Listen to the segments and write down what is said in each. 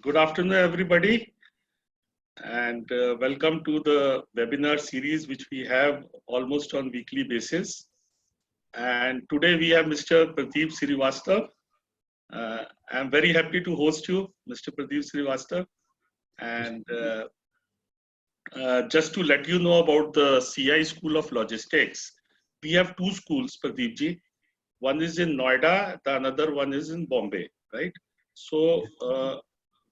Good afternoon, everybody, and welcome to the webinar series which we have almost on weekly basis. And today we have Mr. Pradeep Srivastava. I'm very happy to host you, Mr. Pradeep Srivastava. And just to let you know about the CI School of Logistics, we have two schools, Pradeep ji. One is in Noida, the another one is in Bombay, right? So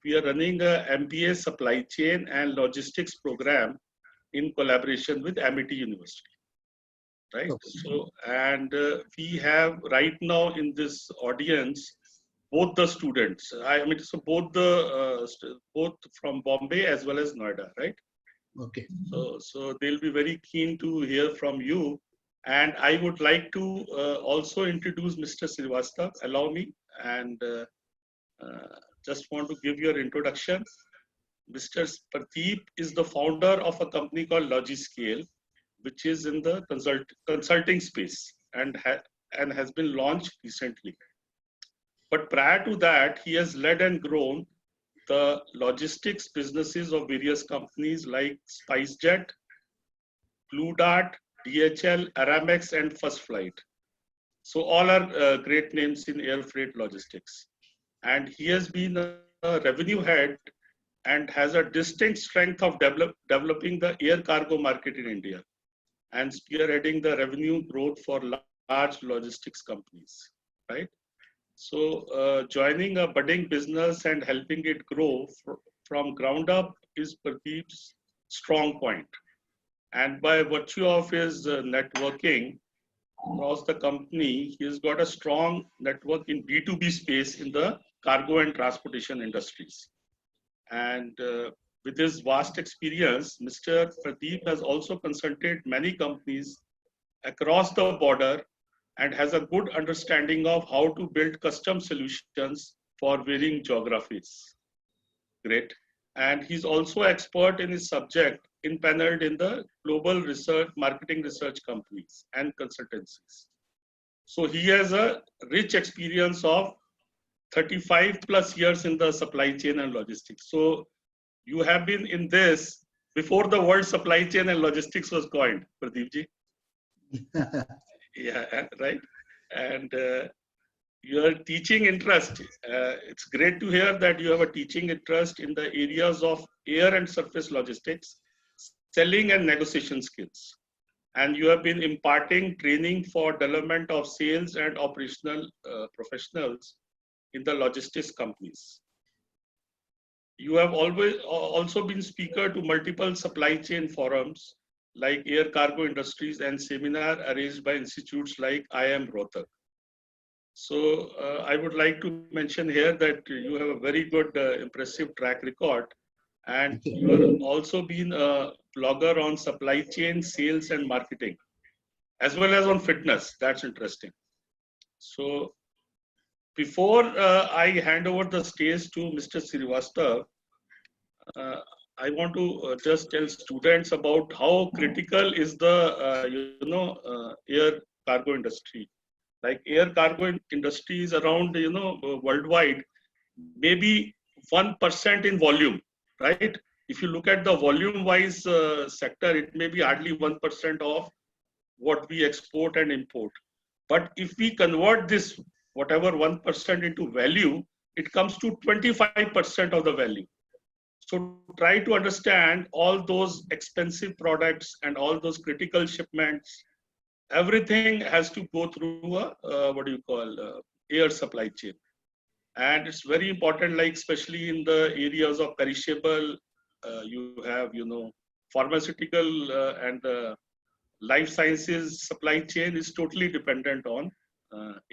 we are running a MBA Supply Chain and Logistics program in collaboration with Amity University, right? Okay. So, and we have right now in this audience both the students. I mean, so both both from Bombay as well as Noida, right? Okay. So they'll be very keen to hear from you. And I would like to also introduce Mr. Srivastava. Allow me, and just want to give your introduction. Mr. Pradeep is the founder of a company called Logiscale, which is in the consulting space and has been launched recently. But prior to that, he has led and grown the logistics businesses of various companies like SpiceJet, Blue Dart, DHL, Aramex, and First Flight. So all are great names in air freight logistics. And he has been a revenue head and has a distinct strength of developing the air cargo market in India and spearheading the revenue growth for large logistics companies, right? So joining a budding business and helping it grow from ground up is Pradeep's strong point. And by virtue of his networking across the company, he has got a strong network in B2B space in the cargo and transportation industries. And with his vast experience, Mr. Pradeep has also consulted many companies across the border and has a good understanding of how to build custom solutions for varying geographies. Great. And he's also expert in his subject, impaneled in the global research, marketing research companies and consultancies. So he has a rich experience of 35 plus years in the supply chain and logistics. So you have been in this before the word supply chain and logistics was coined, Pradeep ji. Yeah, right. And your teaching interest, it's great to hear that you have a teaching interest in the areas of air and surface logistics, selling and negotiation skills. And you have been imparting training for development of sales and operational professionals in the logistics companies. You have always also been speaker to multiple supply chain forums like Air Cargo Industries and seminar arranged by institutes like IIM Rohtak. So I would like to mention here that you have a very good, impressive track record, and you have also been a blogger on supply chain, sales, and marketing, as well as on fitness. That's interesting. So before I hand over the stage to Mr. Srivastava, I want to just tell students about how critical is the air cargo industry. Like air cargo industry is around worldwide, maybe 1% in volume, right? If you look at the volume-wise sector, it may be hardly 1% of what we export and import. But if we convert this whatever 1% into value, it comes to 25% of the value. So try to understand all those expensive products and all those critical shipments. Everything has to go through a air supply chain, and it's very important. Like especially in the areas of perishable, you have pharmaceutical and life sciences supply chain is totally dependent on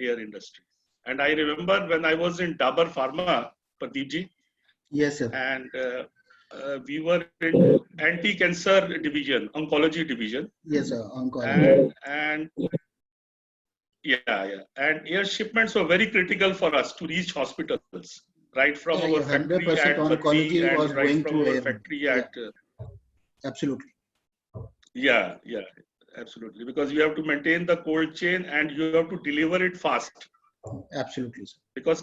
air industry. And I remember when I was in Dabur Pharma, Pradeep ji. Yes, sir. And we were in anti-cancer division, oncology division. Yes, sir. Oncology. And and air shipments were very critical for us to reach hospitals, right from our factory at oncology and was right going from to our air. factory at. Absolutely. Yeah, absolutely. Because you have to maintain the cold chain and you have to deliver it fast. Absolutely, sir. Because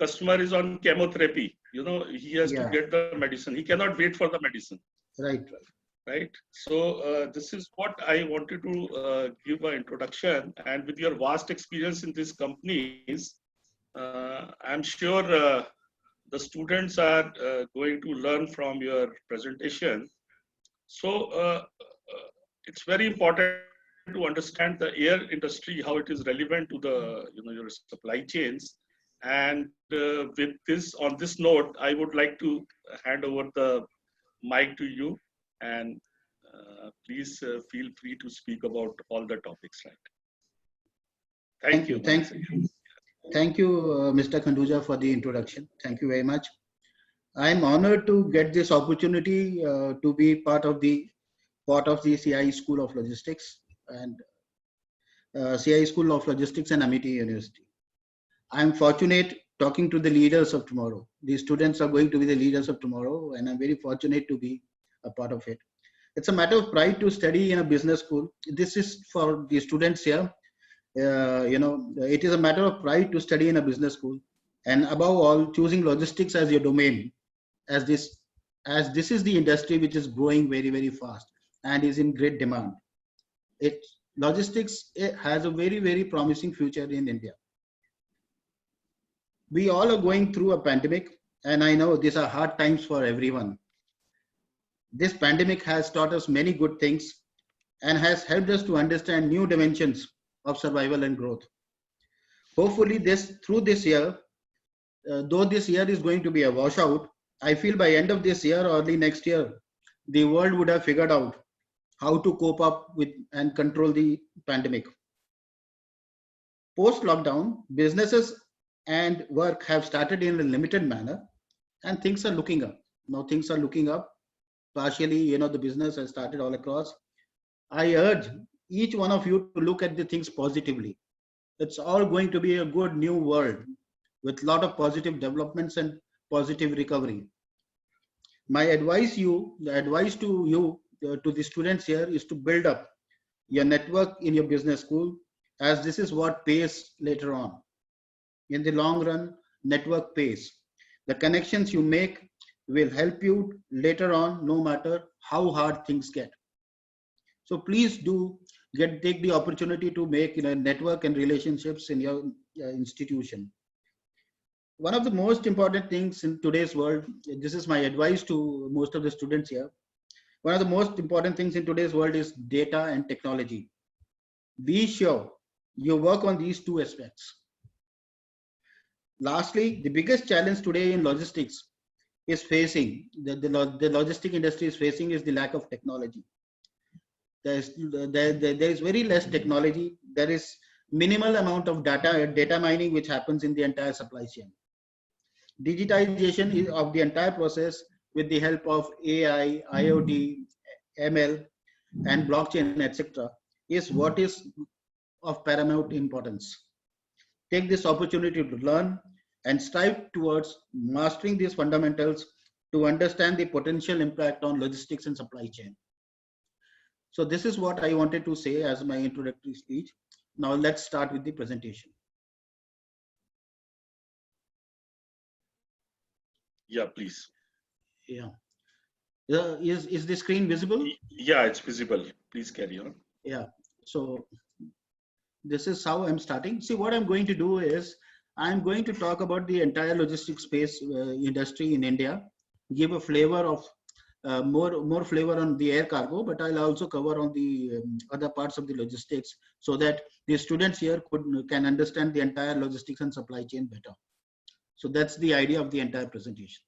customer is on chemotherapy, he has to Yeah. get the medicine. He cannot wait for the medicine, Right. right? So this is what I wanted to give an introduction. And with your vast experience in these companies, I'm sure the students are going to learn from your presentation. So it's very important to understand the air industry, how it is relevant to the your supply chains. And with this, on this note, I would like to hand over the mic to you, and please feel free to speak about all the topics. Right? Thank you. Thank you, Mr. Khanduja, for the introduction. Thank you very much. I'm honored to get this opportunity to be part of the CIE School of Logistics and CIE School of Logistics and Amity University. I'm fortunate talking to the leaders of tomorrow. These students are going to be the leaders of tomorrow, and I'm very fortunate to be a part of it. It's a matter of pride to study in a business school. This is for the students here. It is a matter of pride to study in a business school, and above all, choosing logistics as your domain, as this is the industry which is growing very, very fast and is in great demand. Logistics has a very, very promising future in India. We all are going through a pandemic, and I know these are hard times for everyone. This pandemic has taught us many good things and has helped us to understand new dimensions of survival and growth. Hopefully, through this year, though this year is going to be a washout, I feel by end of this year or early next year, the world would have figured out how to cope up with and control the pandemic. Post-lockdown, businesses and work have started in a limited manner, and things are looking up. Now things are looking up. Partially, the business has started all across. I urge each one of you to look at the things positively. It's all going to be a good new world with a lot of positive developments and positive recovery. My advice to the students here is to build up your network in your business school, as this is what pays later on. In the long run, network pays. The connections you make will help you later on, no matter how hard things get. So please do take the opportunity to make network and relationships in your institution. One of the most important things in today's world, this is my advice to most of the students here. One of the most important things in today's world is data and technology. Be sure you work on these two aspects. Lastly, the biggest challenge today in logistics is facing, the logistic industry is facing, is the lack of technology. There is very less technology. There is minimal amount of data mining which happens in the entire supply chain. Digitization of the entire process with the help of AI, IoT, ML, and blockchain, etc., is what is of paramount importance. Take this opportunity to learn and strive towards mastering these fundamentals to understand the potential impact on logistics and supply chain. So this is what I wanted to say as my introductory speech. Now let's start with the presentation. Yeah, please. Yeah. Is the screen visible? Yeah, it's visible. Please carry on. Yeah. So this is how I'm starting. See, what I'm going to do is I'm going to talk about the entire logistics space industry in India, give a flavor of more flavor on the air cargo, but I'll also cover on the other parts of the logistics so that the students here can understand the entire logistics and supply chain better. So that's the idea of the entire presentation.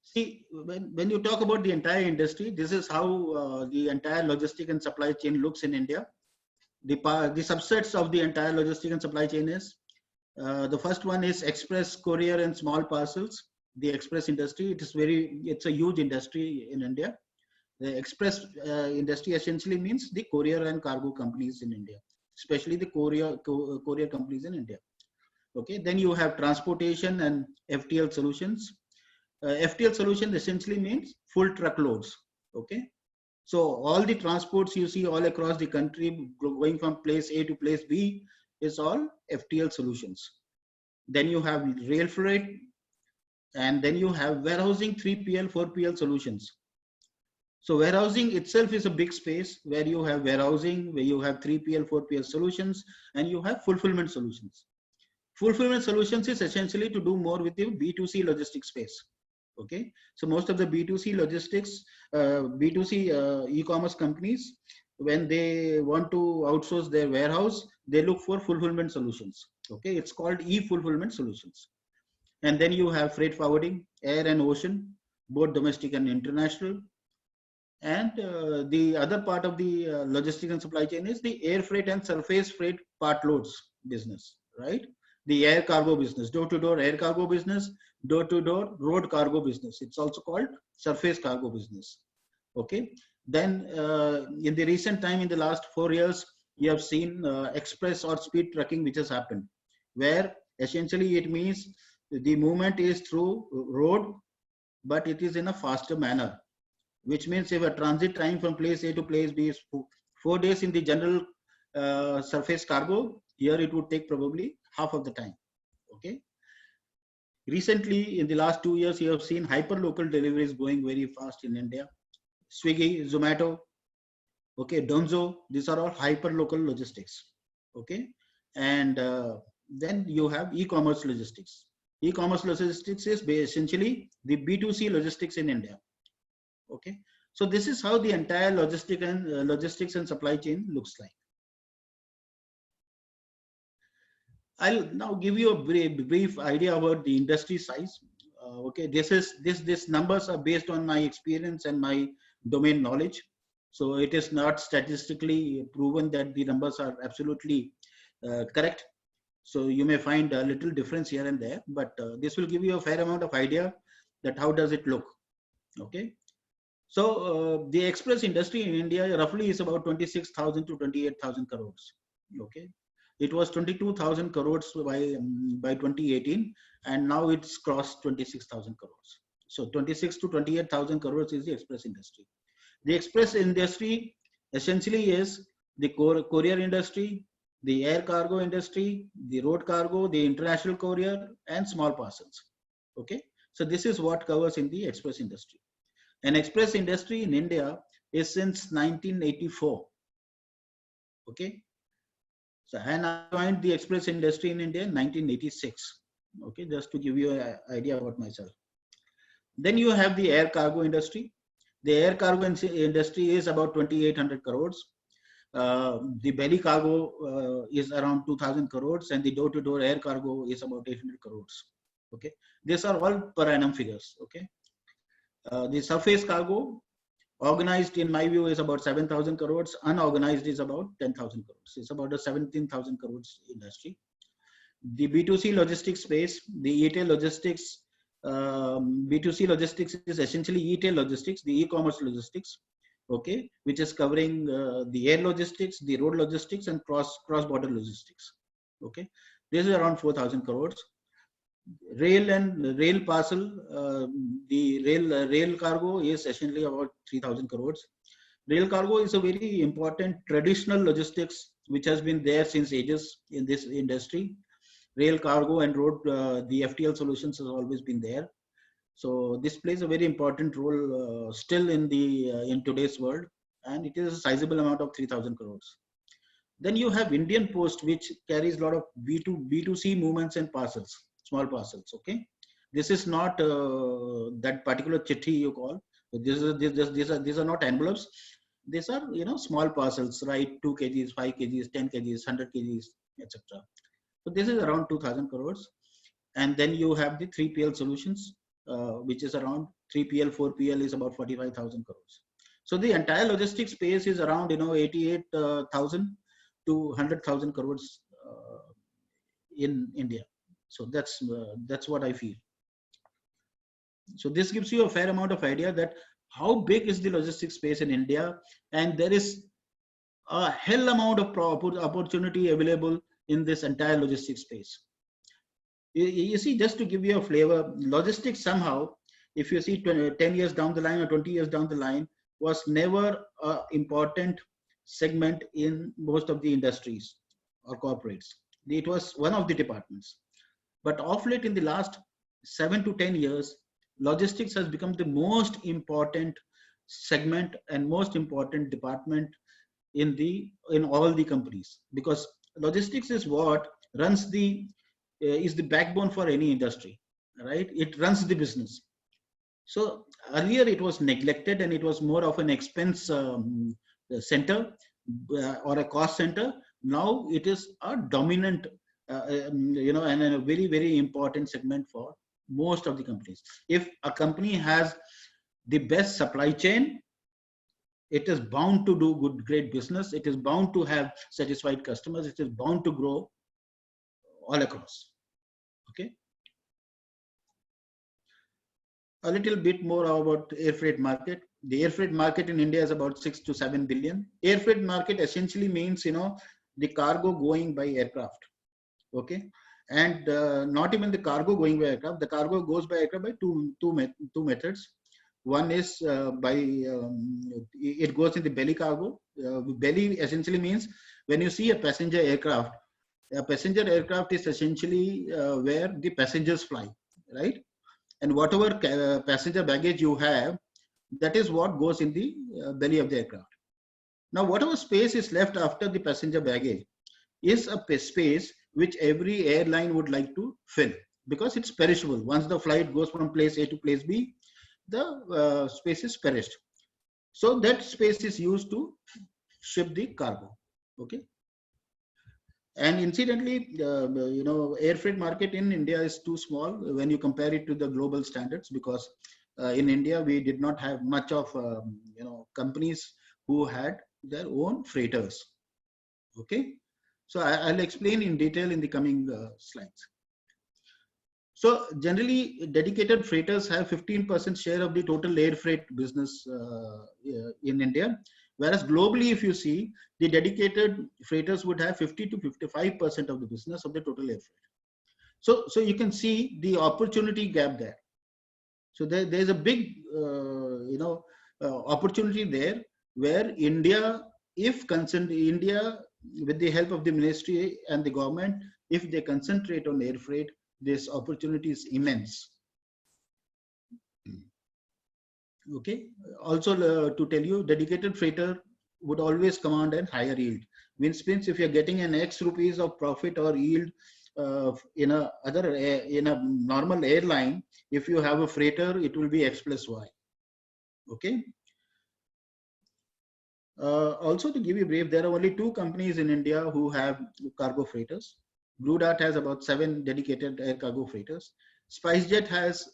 See, when you talk about the entire industry, this is how the entire logistic and supply chain looks in India. The subsets of the entire logistic and supply chain is, the first one is express, courier, and small parcels. The express industry, it's a huge industry in India. The express industry essentially means the courier and cargo companies in India, especially the courier companies in India. Okay, then you have transportation and FTL solutions. FTL solution essentially means full truckloads. Okay, So all the transports you see all across the country going from place A to place B is all FTL solutions. Then you have rail freight, and then you have warehousing, 3PL, 4PL solutions. So warehousing itself is a big space where you have warehousing, where you have 3PL, 4PL solutions, and you have fulfillment solutions. Fulfillment solutions is essentially to do more with the B2C logistics space. Okay, so most of the B2C logistics, B2C e-commerce companies, when they want to outsource their warehouse, they look for fulfillment solutions. Okay, it's called e-fulfillment solutions. And then you have freight forwarding, air and ocean, both domestic and international. And the other part of the logistics and supply chain is the air freight and surface freight part loads business, right? The air cargo business, door-to-door air cargo business, door-to-door road cargo business. It's also called surface cargo business. Okay. Then in the recent time, in the last 4 years, you have seen express or speed trucking, which has happened, where essentially it means the movement is through road, but it is in a faster manner, which means if a transit time from place A to place B is 4 days in the general surface cargo, here it would take probably half of the time. Okay. Recently, in the last 2 years, you have seen hyper-local deliveries going very fast in India. Swiggy, Zomato, okay, Donzo, these are all hyper-local logistics. Okay. And then you have e-commerce logistics. E-commerce logistics is essentially the B2C logistics in India. Okay, so this is how the entire logistics and supply chain looks like. I'll now give you a brief idea about the industry size. Okay, this numbers are based on my experience and my domain knowledge. So it is not statistically proven that the numbers are absolutely correct. So you may find a little difference here and there, but this will give you a fair amount of idea that how does it look. Okay. So the express industry in India roughly is about 26,000 to 28,000 crores. Okay, it was 22,000 crores by 2018, and now it's crossed 26,000 crores. So 26 to 28,000 crores is the express industry. The express industry essentially is the courier industry, the air cargo industry, the road cargo, the international courier, and small parcels. Okay, so this is what covers in the express industry. An express industry in India is since 1984. Okay. So, and I joined the express industry in India in 1986. Okay, just to give you an idea about myself. Then you have the air cargo industry. The air cargo industry is about 2,800 crores. The belly cargo is around 2,000 crores, and the door-to-door air cargo is about 800 crores. Okay, these are all per annum figures. Okay. The surface cargo, organized in my view, is about 7,000 crores. Unorganized is about 10,000 crores. It's about a 17,000 crores industry. The B2C logistics space, the e-tail logistics, B2C logistics is essentially e-tail logistics, the e-commerce logistics, okay, which is covering the air logistics, the road logistics, and cross-border logistics. Okay, this is around 4,000 crores. Rail and rail parcel, the rail cargo is essentially about 3,000 crores. Rail cargo is a very important traditional logistics which has been there since ages in this industry. Rail cargo and road, the FTL solutions has always been there. So this plays a very important role still in today's world, and it is a sizable amount of 3,000 crores. Then you have Indian Post, which carries a lot of B2C movements and parcels. Small parcels. Okay, this is not that particular chitti you call. These are not envelopes. These are small parcels, right? 2 kgs, 5 kgs, 10 kgs, 100 kgs, etc. So this is around 2,000 crores. And then you have the 3PL solutions, which is around 3PL, 4PL is about 45,000 crores. So the entire logistics space is around 88,000 to 100,000 crores in India. So that's what I feel. So this gives you a fair amount of idea that how big is the logistics space in India, and there is a hell amount of opportunity available in this entire logistics space. You see, just to give you a flavor, logistics somehow, if you see 10 years down the line or 20 years down the line, was never an important segment in most of the industries or corporates. It was one of the departments. But of late, in the last 7 to 10 years, logistics has become the most important segment and most important department in all the companies, because logistics is what runs the is the backbone for any industry, right? It runs the business. So earlier it was neglected and it was more of an expense center or a cost center. Now it is a dominant, and a very, very important segment for most of the companies. If a company has the best supply chain, it is bound to do great business. It is bound to have satisfied customers. It is bound to grow all across. Okay. A little bit more about air freight market. The air freight market in India is about 6 to 7 billion. Air freight market essentially means, the cargo going by aircraft. Okay. And not even the cargo going by aircraft. The cargo goes by aircraft by two methods. One is it goes in the belly cargo. Belly essentially means when you see a passenger aircraft is essentially where the passengers fly, right? And whatever passenger baggage you have, that is what goes in the belly of the aircraft. Now, whatever space is left after the passenger baggage is a space which every airline would like to fill, because it's perishable. Once the flight goes from place A to place B, the space is perished. So that space is used to ship the cargo. Okay. And incidentally, air freight market in India is too small when you compare it to the global standards, because in India we did not have much of companies who had their own freighters. Okay, so I'll explain in detail in the coming slides. So generally, dedicated freighters have 15% share of the total air freight business in India. Whereas globally, if you see, the dedicated freighters would have 50 to 55% of the business of the total air freight. So you can see the opportunity gap there. So there's a big, opportunity there, where India, India, with the help of the ministry and the government, if they concentrate on air freight, this opportunity is immense. Okay. Also, to tell you, dedicated freighter would always command a higher yield. Means if you're getting an X rupees of profit or yield in a normal airline, if you have a freighter, it will be X plus Y. Okay. Also, to give you a brief, there are only 2 companies in India who have cargo freighters. Blue Dart has about 7 dedicated air cargo freighters. SpiceJet has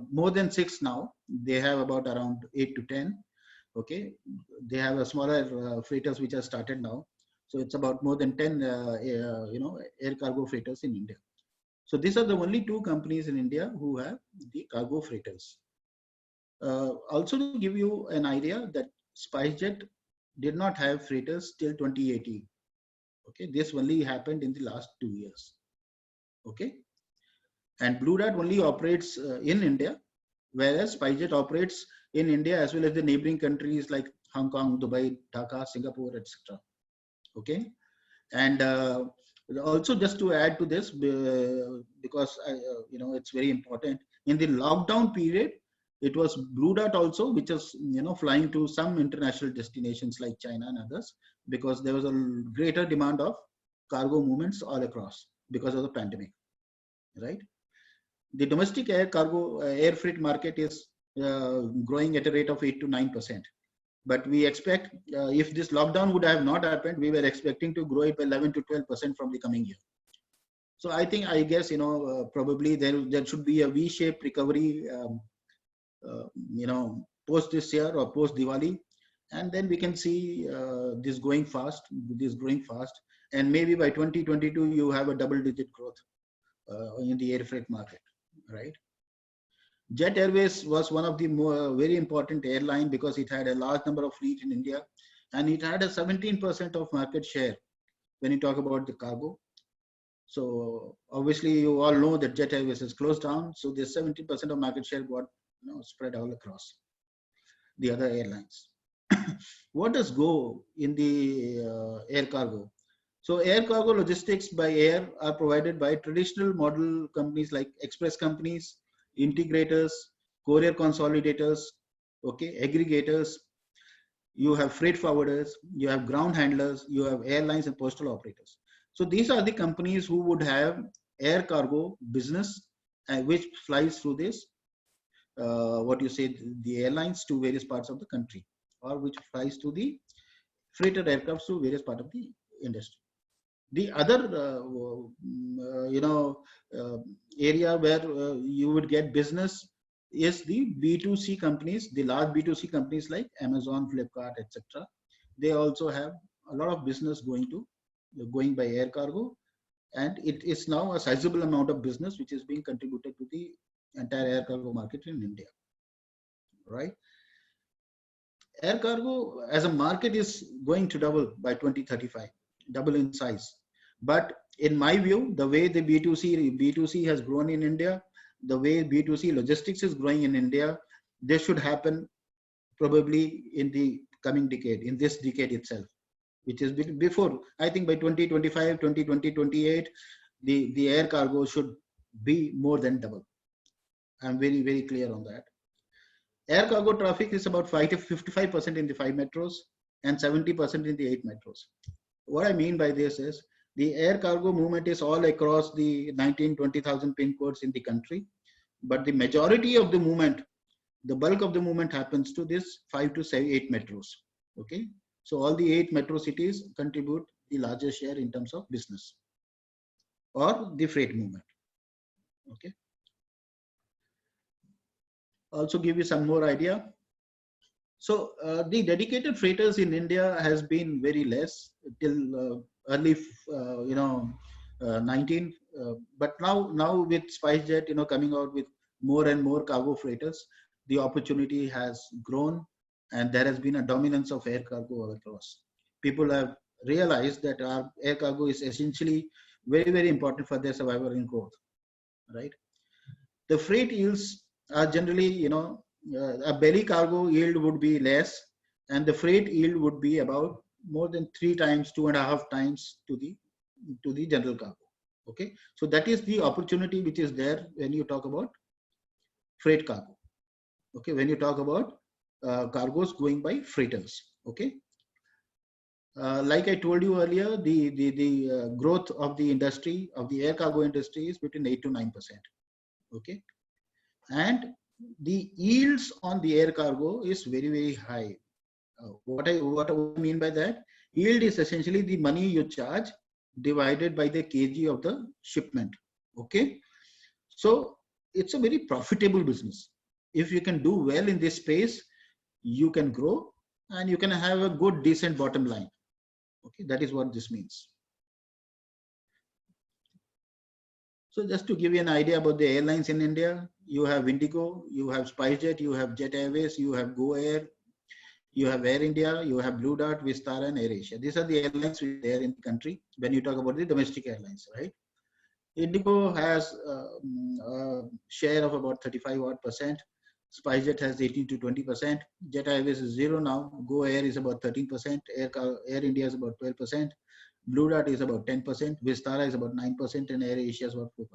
more than 6 now. They have about around 8 to 10. Okay, they have a smaller freighters which are started now. So it's about more than 10, air cargo freighters in India. So these are the only 2 companies in India who have the cargo freighters. Also, to give you an idea, that SpiceJet did not have freighters till 2018. Okay, this only happened in the last 2 years. Okay, and Blue Dart only operates in India, whereas SpiceJet operates in India as well as the neighboring countries like Hong Kong, Dubai, Dhaka, Singapore, etc. Okay, and also just to add to this, because it's very important. In the lockdown period, it was Blue Dart also, which is flying to some international destinations like China and others, because there was a greater demand of cargo movements all across because of the pandemic, right? The domestic air cargo air freight market is growing at a rate of 8 to 9%. But we expect, if this lockdown would have not happened, we were expecting to grow it by 11 to 12% from the coming year. So I guess, probably there should be a V-shaped recovery, post this year or post Diwali, and then we can see this growing fast, and maybe by 2022 you have a double-digit growth in the air freight market, right? Jet Airways was one of the very important airline, because it had a large number of fleet in India, and it had a 17% of market share when you talk about the cargo. So obviously you all know that Jet Airways is closed down, so the 70% of market share got spread all across the other airlines. what does go in the air cargo? So air cargo logistics by air are provided by traditional model companies like express companies, integrators, courier consolidators, okay, aggregators. You have freight forwarders, you have ground handlers, you have airlines and postal operators. So these are the companies who would have air cargo business, which flies through this, what you say, the airlines to various parts of the country, or which flies to the freighter aircraft to various parts of the industry. The other, area where you would get business is the B2C companies, the large B2C companies like Amazon, Flipkart, etc. They also have a lot of business going by air cargo, and it is now a sizable amount of business which is being contributed to the entire air cargo market in India, right? Air cargo as a market is going to double by 2035, double in size. But in my view, the way the B2C has grown in India, the way B2C logistics is growing in India, this should happen probably in the coming decade, in this decade itself, which is before, I think by 2025, 2028, the air cargo should be more than double. I'm very, very clear on that. Air cargo traffic is about 55% in the 5 metros and 70% in the 8 metros. What I mean by this is the air cargo movement is all across the 19-20,000 pin codes in the country, but the majority of the movement, the bulk of the movement happens to this 5 to 8 metros. Okay, so all the 8 metro cities contribute the largest share in terms of business or the freight movement. Okay. Also give you some more idea. So the dedicated freighters in India has been very less till early, 19. But now with SpiceJet, coming out with more and more cargo freighters, the opportunity has grown, and there has been a dominance of air cargo all across. People have realized that our air cargo is essentially very, very important for their survival and growth, right? The freight yields are generally, a belly cargo yield would be less, and the freight yield would be about more than 3 times, 2.5 times to the general cargo. Okay, so that is the opportunity which is there when you talk about freight cargo. Okay, when you talk about cargoes going by freighters. Okay, like I told you earlier, the growth of the industry, of the air cargo industry, is between 8 to 9%. Okay, and the yields on the air cargo is very, very high. What I mean by that, yield is essentially the money you charge divided by the kg of the shipment. Okay, so it's a very profitable business. If you can do well in this space, you can grow and you can have a good, decent bottom line. Okay, that is what this means. So just to give you an idea about the airlines in India, you have Indigo, you have SpiceJet, you have Jet Airways, you have Go Air, you have Air India, you have Blue Dart, Vistara, and AirAsia. These are the airlines which are there in the country when you talk about the domestic airlines, right? Indigo has a share of about 35%. SpiceJet has 18 to 20%. Jet Airways is 0 now. Go Air is about 13%. Air India is about 12%. Blue Dart is about 10%. Vistara is about 9%, and AirAsia is about 4%.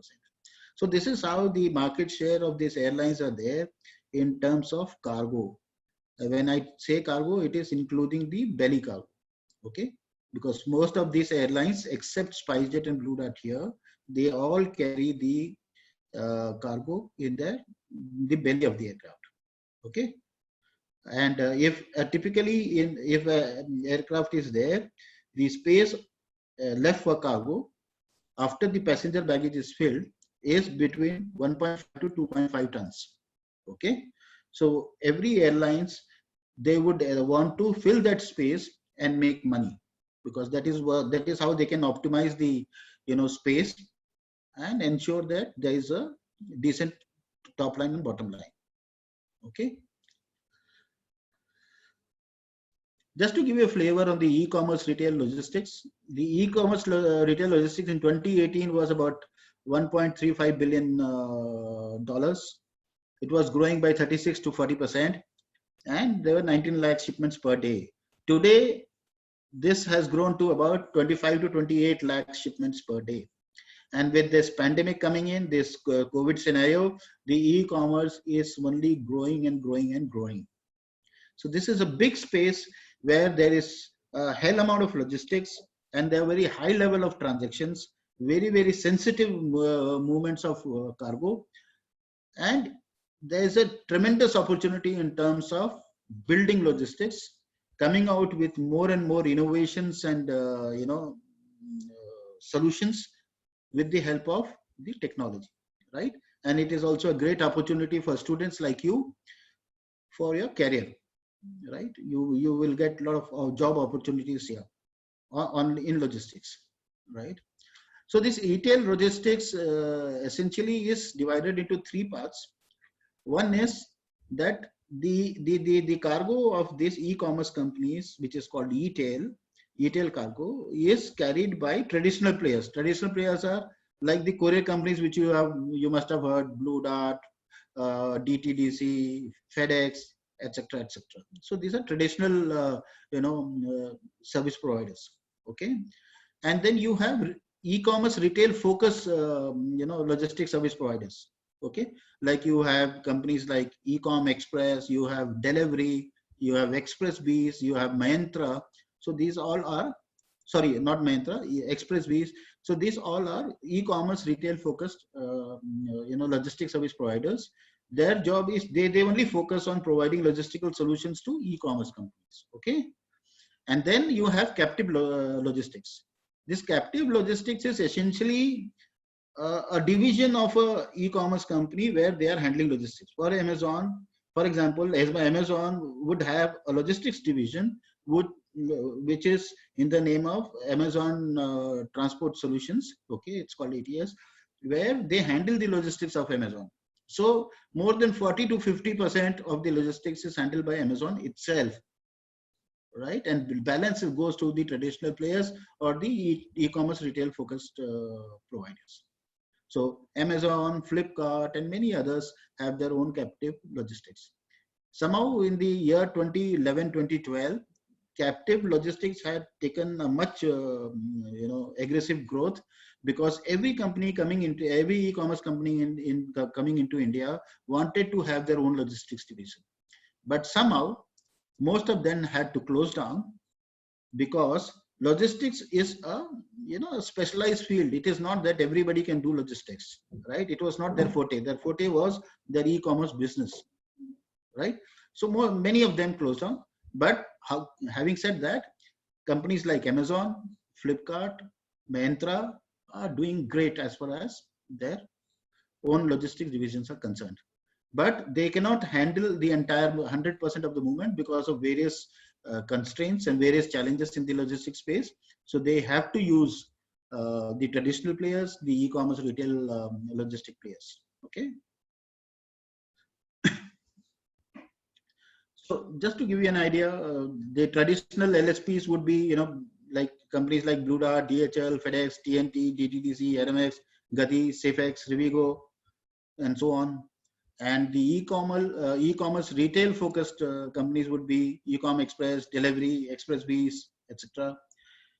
So this is how the market share of these airlines are there in terms of cargo. When I say cargo, it is including the belly cargo. Okay, because most of these airlines, except SpiceJet and Blue Dart here, they all carry the cargo in the belly of the aircraft. Okay, and if typically if an aircraft is there, the space left for cargo after the passenger baggage is filled is between 1.5 to 2.5 tons. Okay, so every airlines, they would want to fill that space and make money, because that is how they can optimize the space and ensure that there is a decent top line and bottom line. Okay, just to give you a flavor on the e-commerce retail logistics, the e-commerce retail logistics in 2018 was about $1.35 billion. It was growing by 36 to 40%. and there were 19 lakh shipments per day. Today, this has grown to about 25 to 28 lakh shipments per day. And with this pandemic coming in, this COVID scenario, the e-commerce is only growing and growing and growing. So this is a big space where there is a hell amount of logistics, and there are very high level of transactions, very, very sensitive movements of cargo. And there is a tremendous opportunity in terms of building logistics, coming out with more and more innovations and solutions with the help of the technology, right? And it is also a great opportunity for students like you for your career, right? You will get a lot of job opportunities here on in logistics, right? So this retail logistics essentially is divided into three parts. One is that the cargo of these e-commerce companies, which is called e-tail cargo, is carried by traditional players. Traditional players are like the courier companies, which you must have heard: Blue Dart, DTDC, FedEx, etc., etc. So these are traditional, service providers. Okay, and then you have e-commerce retail focus, logistics service providers. Okay, like you have companies like Ecom Express, you have Delivery, you have Express you have Mahintra. So these all are, sorry, not Mahintra, Express So these all are e-commerce retail focused, logistics service providers. Their job is they only focus on providing logistical solutions to e-commerce companies. Okay, and then you have captive logistics. This captive logistics is essentially a division of a e-commerce company where they are handling logistics. For Amazon, for example, as Amazon would have a logistics division, which is in the name of Amazon Transport Solutions. Okay, it's called ATS, where they handle the logistics of Amazon. So more than 40 to 50% of the logistics is handled by Amazon itself, right? And balance goes to the traditional players or the e-commerce retail focused providers. So Amazon, Flipkart, and many others have their own captive logistics. Somehow in the year 2011, 2012, captive logistics had taken a much aggressive growth, because every e-commerce company coming into India wanted to have their own logistics division. But somehow most of them had to close down, because logistics is a specialized field. It is not that everybody can do logistics, right? It was not their forte. Their forte was their e-commerce business, right? So many of them closed down. But having said that, companies like Amazon, Flipkart, Mahintra are doing great as far as their own logistics divisions are concerned. But they cannot handle the entire 100% of the movement because of various constraints and various challenges in the logistics space. So they have to use the traditional players, the e-commerce retail logistic players. Okay. So just to give you an idea, the traditional LSPs would be, like companies like Blue Dart, DHL, FedEx, TNT, DTDC, RMX, Gati, Safex, Rivigo, and so on. And the e-commerce retail focused companies would be Ecom Express, Delivery, Express, etc.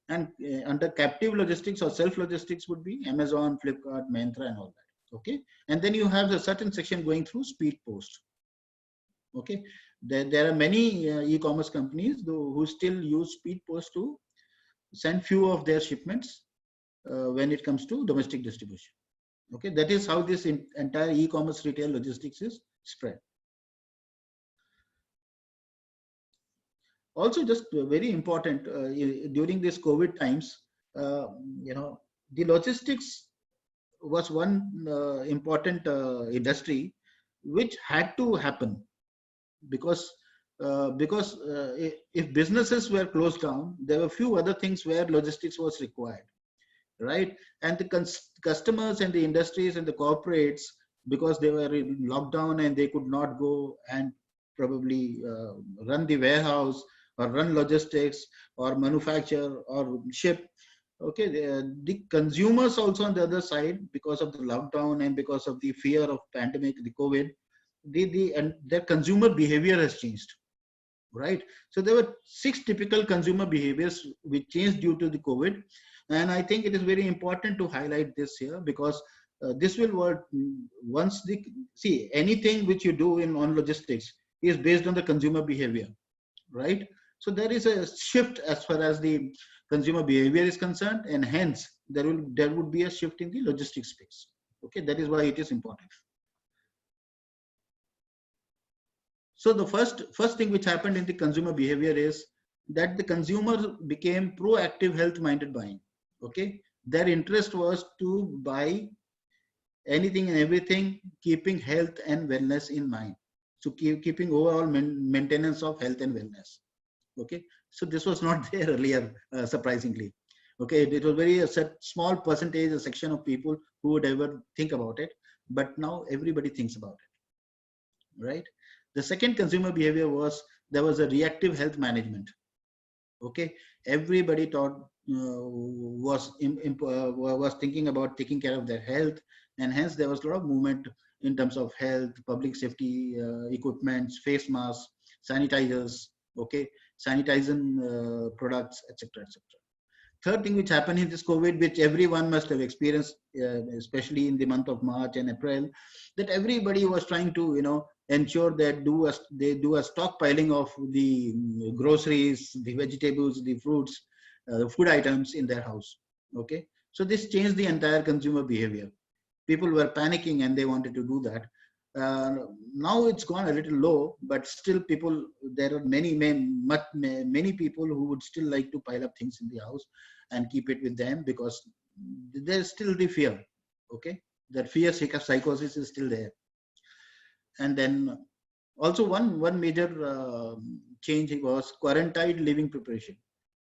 And under captive logistics or self logistics would be Amazon, Flipkart, Mahintra, and all that. Okay, and then you have a certain section going through Speed Post. Okay, there are many e-commerce companies who still use Speed Post to send few of their shipments when it comes to domestic distribution. Okay, that is how this entire e-commerce retail logistics is spread. Also, just very important, during this COVID times, the logistics was one important industry which had to happen, because if businesses were closed down, there were few other things where logistics was required, right? And the customers and the industries and the corporates, because they were in lockdown and they could not go and probably run the warehouse or run logistics or manufacture or ship. Okay, the consumers also on the other side, because of the lockdown and because of the fear of pandemic, the COVID, their consumer behavior has changed. right? So there were 6 typical consumer behaviors which changed due to the COVID. And I think it is very important to highlight this here, because this will work once the, see, anything which you do in on logistics is based on the consumer behavior, right? So there is a shift as far as the consumer behavior is concerned, and hence there would be a shift in the logistics space. Okay, that is why it is important. So the first thing which happened in the consumer behavior is that the consumer became proactive, health-minded buying. Okay, their interest was to buy anything and everything, keeping health and wellness in mind. So keeping overall maintenance of health and wellness. Okay, so this was not there earlier, surprisingly. Okay, it was very a small percentage, a section of people who would ever think about it, but now everybody thinks about it, right? The second consumer behavior was there was a reactive health management. Okay, everybody thought was thinking about taking care of their health, and hence there was a lot of movement in terms of health, public safety equipments, face masks, sanitizers, okay, sanitizing products, etc., etc. Third thing which happened in this COVID, which everyone must have experienced, especially in the month of March and April, that everybody was trying to, ensure that they do a stockpiling of the groceries, the vegetables, the fruits, food items in their house. Okay, so this changed the entire consumer behavior. People were panicking and they wanted to do that. Now it's gone a little low, but still people, there are many people who would still like to pile up things in the house and keep it with them, because there's still the fear. Okay, that fear psychosis is still there. And then also one major change was quarantine living preparation,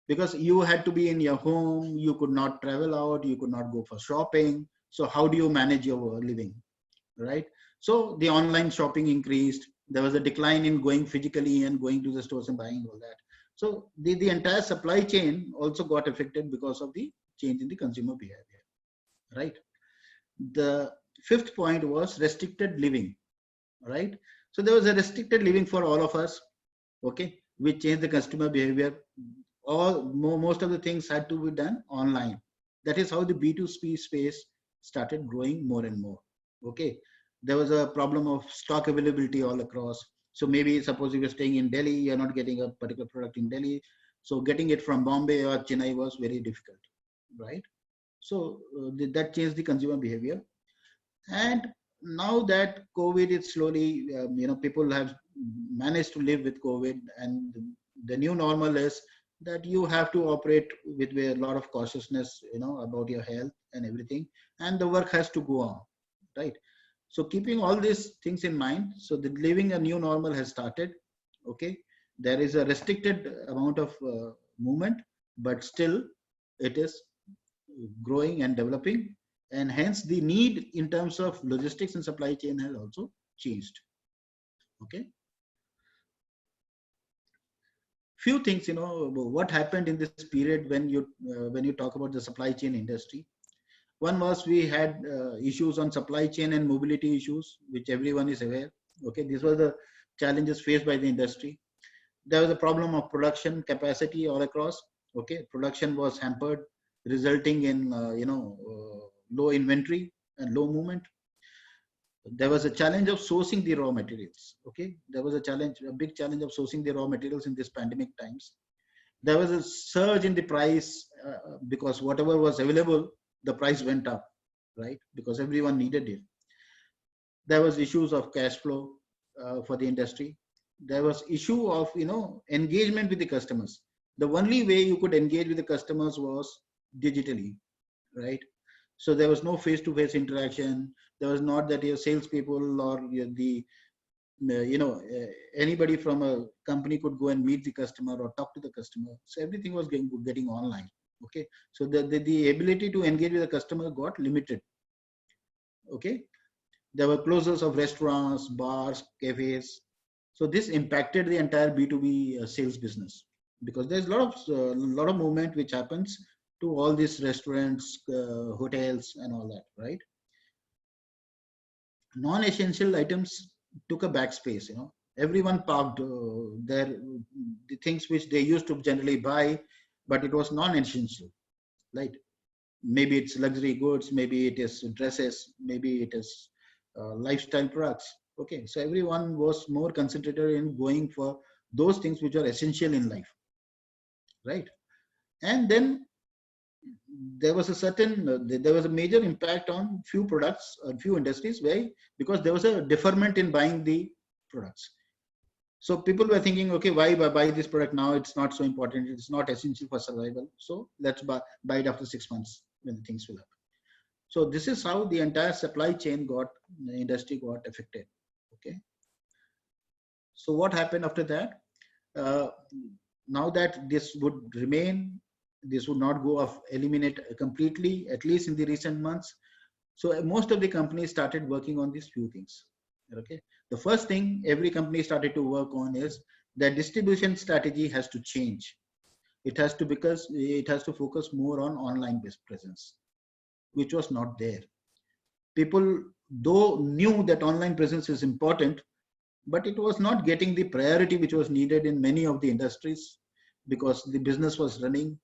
because you had to be in your home, you could not travel out, you could not go for shopping. So how do you manage your living, right? So the online shopping increased. There was a decline in going physically and going to the stores and buying all that. So the entire supply chain also got affected because of the change in the consumer behavior, right? The fifth point was restricted living, right? So there was a restricted living for all of us, okay, which changed the customer behavior. Most of the things had to be done online. That is how the B2C space started growing more and more. Okay, there was a problem of stock availability all across. So maybe suppose if you're staying in Delhi, you're not getting a particular product in Delhi, so getting it from Bombay or Chennai was very difficult, right? So that changed the consumer behavior. And now that COVID is slowly, people have managed to live with COVID, and the new normal is that you have to operate with a lot of cautiousness, about your health and everything, and the work has to go on, right? So keeping all these things in mind, so the living a new normal has started. Okay, there is a restricted amount of movement, but still it is growing and developing, and hence the need in terms of logistics and supply chain has also changed. Okay, few things, what happened in this period when you talk about the supply chain industry. One was we had issues on supply chain and mobility issues, which everyone is aware. Okay, these were the challenges faced by the industry. There was a problem of production capacity all across. Okay, production was hampered, resulting in low inventory and low movement. There was a challenge of sourcing the raw materials. Okay, there was a big challenge of sourcing the raw materials in this pandemic times. There was a surge in the price because whatever was available, the price went up, right? Because everyone needed it. There was issues of cash flow for the industry. There was issue of engagement with the customers. The only way you could engage with the customers was digitally, right? So there was no face-to-face interaction. There was not that your salespeople or anybody from a company could go and meet the customer or talk to the customer. So everything was getting online. Okay, so the ability to engage with the customer got limited. Okay, there were closures of restaurants, bars, cafes. So this impacted the entire B2B sales business, because there's a lot of movement which happens to all these restaurants, hotels, and all that, right? Non-essential items took a backspace. Everyone parked their the things which they used to generally buy, but it was non-essential, right? Maybe it's luxury goods, maybe it is dresses, maybe it is lifestyle products. Okay, so everyone was more concentrated in going for those things which are essential in life, right? And then there was a certain there was a major impact on few products, few industries, where because there was a deferment in buying the products. So people were thinking, okay, why buy this product now? It's not so important. It's not essential for survival. So let's buy it after 6 months when things will happen. So this is how the entire supply chain the industry got affected. Okay. So what happened after that? Uh, Now that this would remain, this would not go off, eliminate completely, at least in the recent months. So most of the companies started working on these few things. Okay. The first thing every company started to work on is that distribution strategy has to change. It has to, because it has to focus more on online based presence, which was not there. People, though, knew that online presence is important, but it was not getting the priority which was needed in many of the industries because the business was running.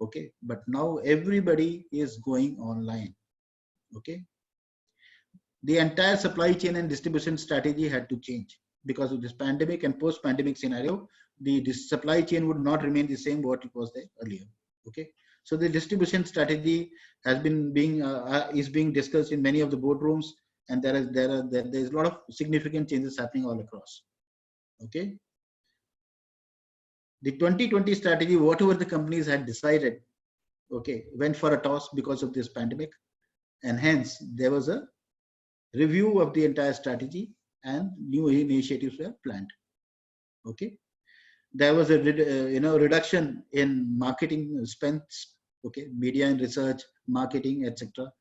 Okay. But now everybody is going online. Okay. The entire supply chain and distribution strategy had to change because of this pandemic and post-pandemic scenario. The supply chain would not remain the same what it was there earlier. Okay, so the distribution strategy has been is being discussed in many of the boardrooms, and there is a lot of significant changes happening all across. Okay, the 2020 strategy, whatever the companies had decided, okay, went for a toss because of this pandemic, and hence there was a review of the entire strategy and new initiatives were planned. Okay, there was a reduction in marketing spends. Okay, media and research, marketing, etc.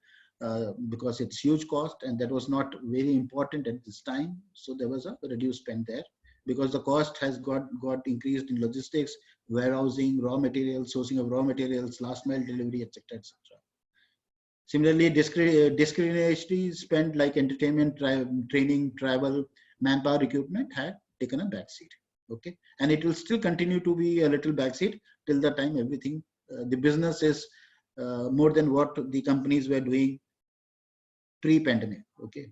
Because it's huge cost and that was not very important at this time. So there was a reduced spend there because the cost has got increased in logistics, warehousing, raw materials, sourcing of raw materials, last mile delivery, etc., etc. Similarly, discretionary spend like entertainment, training, travel, manpower, equipment had taken a backseat. Okay, and it will still continue to be a little backseat till the time everything, the business is more than what the companies were doing pre-pandemic. Okay,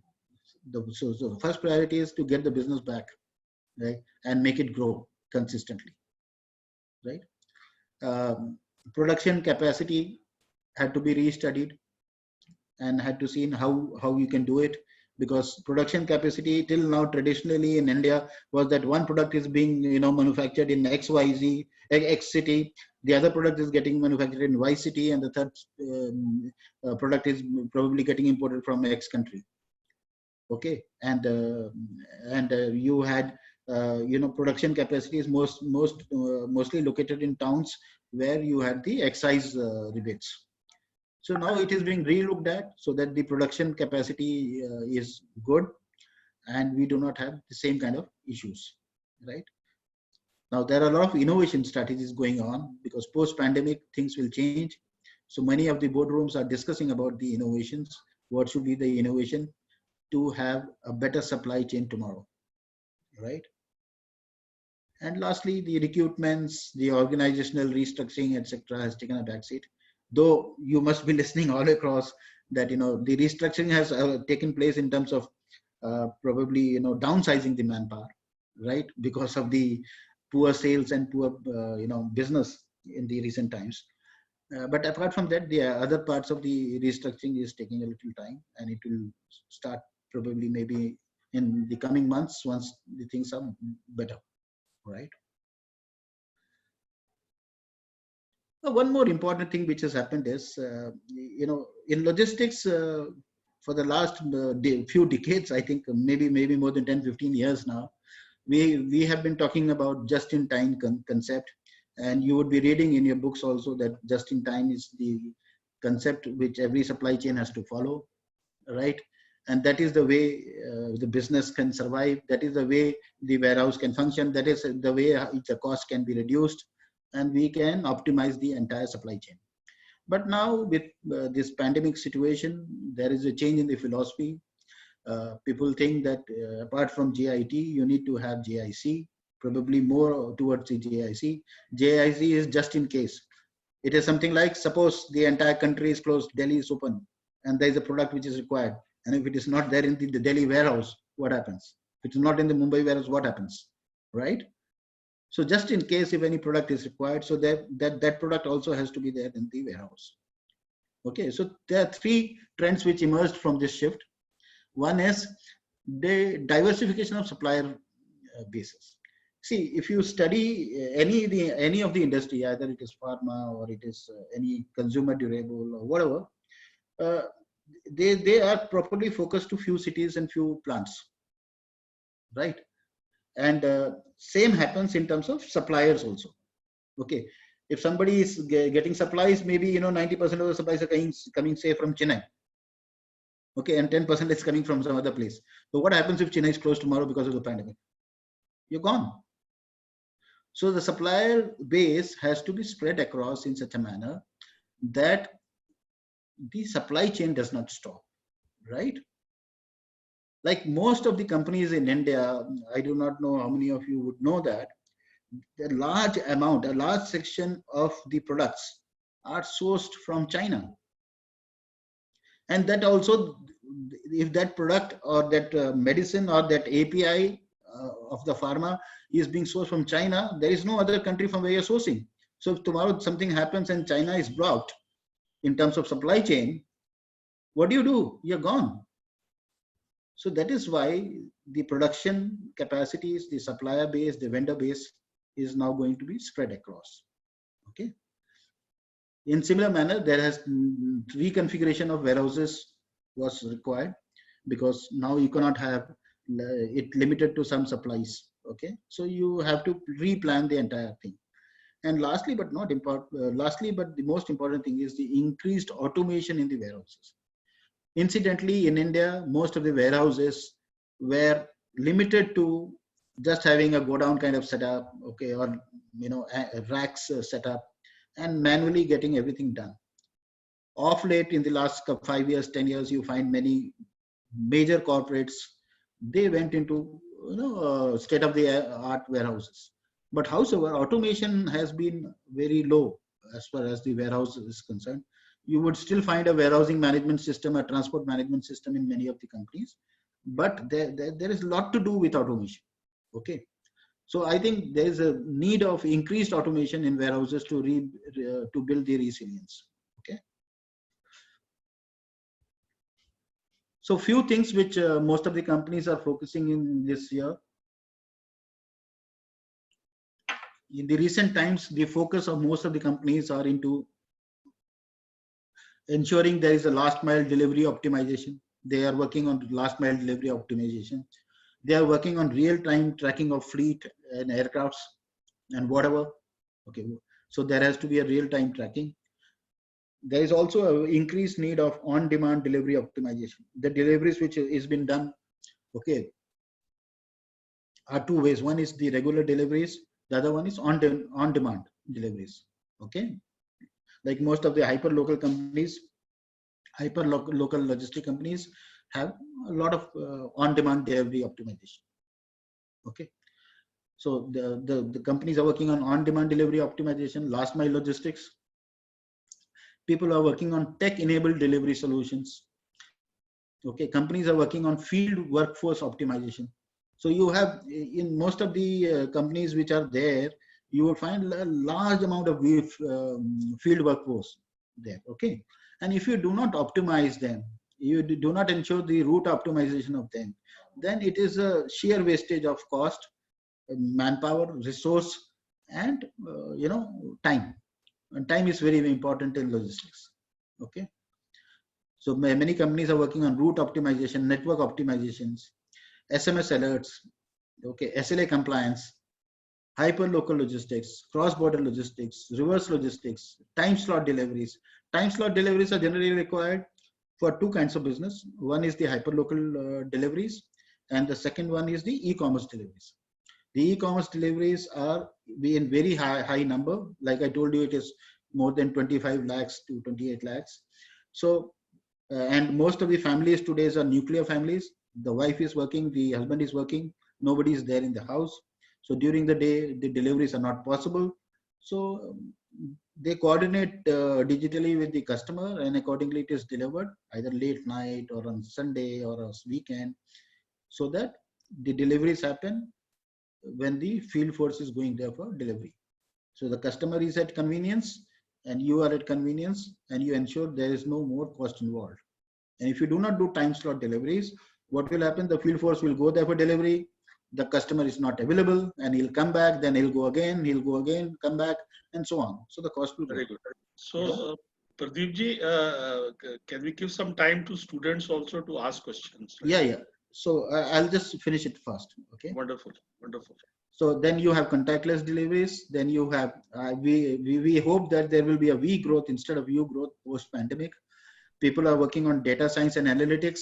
so the first priority is to get the business back, right, and make it grow consistently, right. Production capacity had to be restudied and had to see how you can do it, because production capacity till now traditionally in India was that one product is being manufactured in XYZ X city, the other product is getting manufactured in Y city, and the third product is probably getting imported from X country. Okay, and you had production capacity is mostly located in towns where you had the excise rebates. So now it is being relooked at so that the production capacity is good and we do not have the same kind of issues, right? Now there are a lot of innovation strategies going on because post-pandemic things will change. So many of the boardrooms are discussing about the innovations. What should be the innovation to have a better supply chain tomorrow, right? And lastly, the recruitments, the organizational restructuring, etc., has taken a backseat. Though you must be listening all across that the restructuring has taken place in terms of probably downsizing the manpower, right, because of the poor sales and poor business in the recent times. But apart from that, the other parts of the restructuring is taking a little time, and it will start probably maybe in the coming months once the things are better, right? One more important thing which has happened is, in logistics for the last few decades, I think maybe more than 10, 15 years now, we have been talking about just-in-time concept, and you would be reading in your books also that just-in-time is the concept which every supply chain has to follow, right? And that is the way the business can survive. That is the way the warehouse can function. That is the way the cost can be reduced, and we can optimize the entire supply chain. But now with this pandemic situation, there is a change in the philosophy. People think that apart from JIT, you need to have JIC, probably more towards the JIC. JIC is just in case. It is something like, suppose the entire country is closed, Delhi is open, and there is a product which is required. And if it is not there in the Delhi warehouse, what happens? If it is not in the Mumbai warehouse, what happens? Right? So just in case if any product is required, so that product also has to be there in the warehouse. Okay, so there are three trends which emerged from this shift. One is the diversification of supplier bases. See, if you study any of the industry, either it is pharma or it is any consumer durable or whatever, they are properly focused to few cities and few plants, right? And same happens in terms of suppliers also. Okay, if somebody is getting supplies, maybe 90% of the supplies are coming say from Chennai. Okay, and 10% is coming from some other place. So what happens if Chennai is closed tomorrow because of the pandemic? You're gone. So the supplier base has to be spread across in such a manner that the supply chain does not stop, right? Like most of the companies in India, I do not know how many of you would know that, a large section of the products are sourced from China. And that also, if that product or that medicine or that API of the pharma is being sourced from China, there is no other country from where you're sourcing. So if tomorrow something happens and China is blocked in terms of supply chain, what do? You're gone. So that is why the production capacities, the supplier base, the vendor base is now going to be spread across. Okay. In similar manner, there has reconfiguration of warehouses was required because now you cannot have it limited to some supplies. Okay, so you have to replan the entire thing. And lastly, but the most important thing is the increased automation in the warehouses. Incidentally, in India, most of the warehouses were limited to just having a go down kind of setup, okay, or racks setup, and manually getting everything done. Of late, in the last 5 years, 10 years, you find many major corporates, they went into state-of-the-art warehouses. But however, automation has been very low as far as the warehouse is concerned. You would still find a warehousing management system, a transport management system in many of the companies, but there is a lot to do with automation. Okay. So I think there is a need of increased automation in warehouses to build the resilience. Okay. So few things which most of the companies are focusing in this year. In the recent times, the focus of most of the companies are into ensuring there is a last mile delivery optimization. They are working on last mile delivery optimization. They are working on real-time tracking of fleet and aircrafts and whatever. Okay, so there has to be a real-time tracking. There is also an increased need of on-demand delivery optimization. The deliveries which is been done, okay, are two ways. One is the regular deliveries. The other one is on-demand deliveries. Okay, like most of the hyper-local companies, hyper-local logistic companies have a lot of on-demand delivery optimization. Okay, so the companies are working on demand delivery optimization, last mile logistics. People are working on tech-enabled delivery solutions. Okay, companies are working on field workforce optimization. So you have in most of the companies which are there, you will find a large amount of field workforce there. Okay, and if you do not optimize them, you do not ensure the route optimization of them, then it is a sheer wastage of cost, manpower, resource, and time. And time is very, very important in logistics. Okay, so many companies are working on route optimization, network optimizations, SMS alerts, okay, SLA compliance, hyper local logistics, cross-border logistics, reverse logistics, time slot deliveries. Time slot deliveries are generally required for two kinds of business. One is the hyperlocal deliveries, and the second one is the e-commerce deliveries. The e-commerce deliveries are in very high number. Like I told you, it is more than 25 lakhs to 28 lakhs. So, and most of the families today are nuclear families. The wife is working, the husband is working, nobody is there in the house. So during the day, the deliveries are not possible. So they coordinate digitally with the customer, and accordingly it is delivered either late night or on Sunday or a weekend, so that the deliveries happen when the field force is going there for delivery. So the customer is at convenience and you are at convenience, and you ensure there is no more cost involved. And if you do not do time slot deliveries, what will happen? The field force will go there for delivery. The customer is not available, and he'll come back. Then he'll go again, come back, and so on. So the cost will go. Very good. So, Yeah. Pradeep ji, can we give some time to students also to ask questions? Right? Yeah. So I'll just finish it first. Okay. Wonderful, wonderful. So then you have contactless deliveries. Then you have we hope that there will be a V growth instead of U growth post pandemic. People are working on data science and analytics.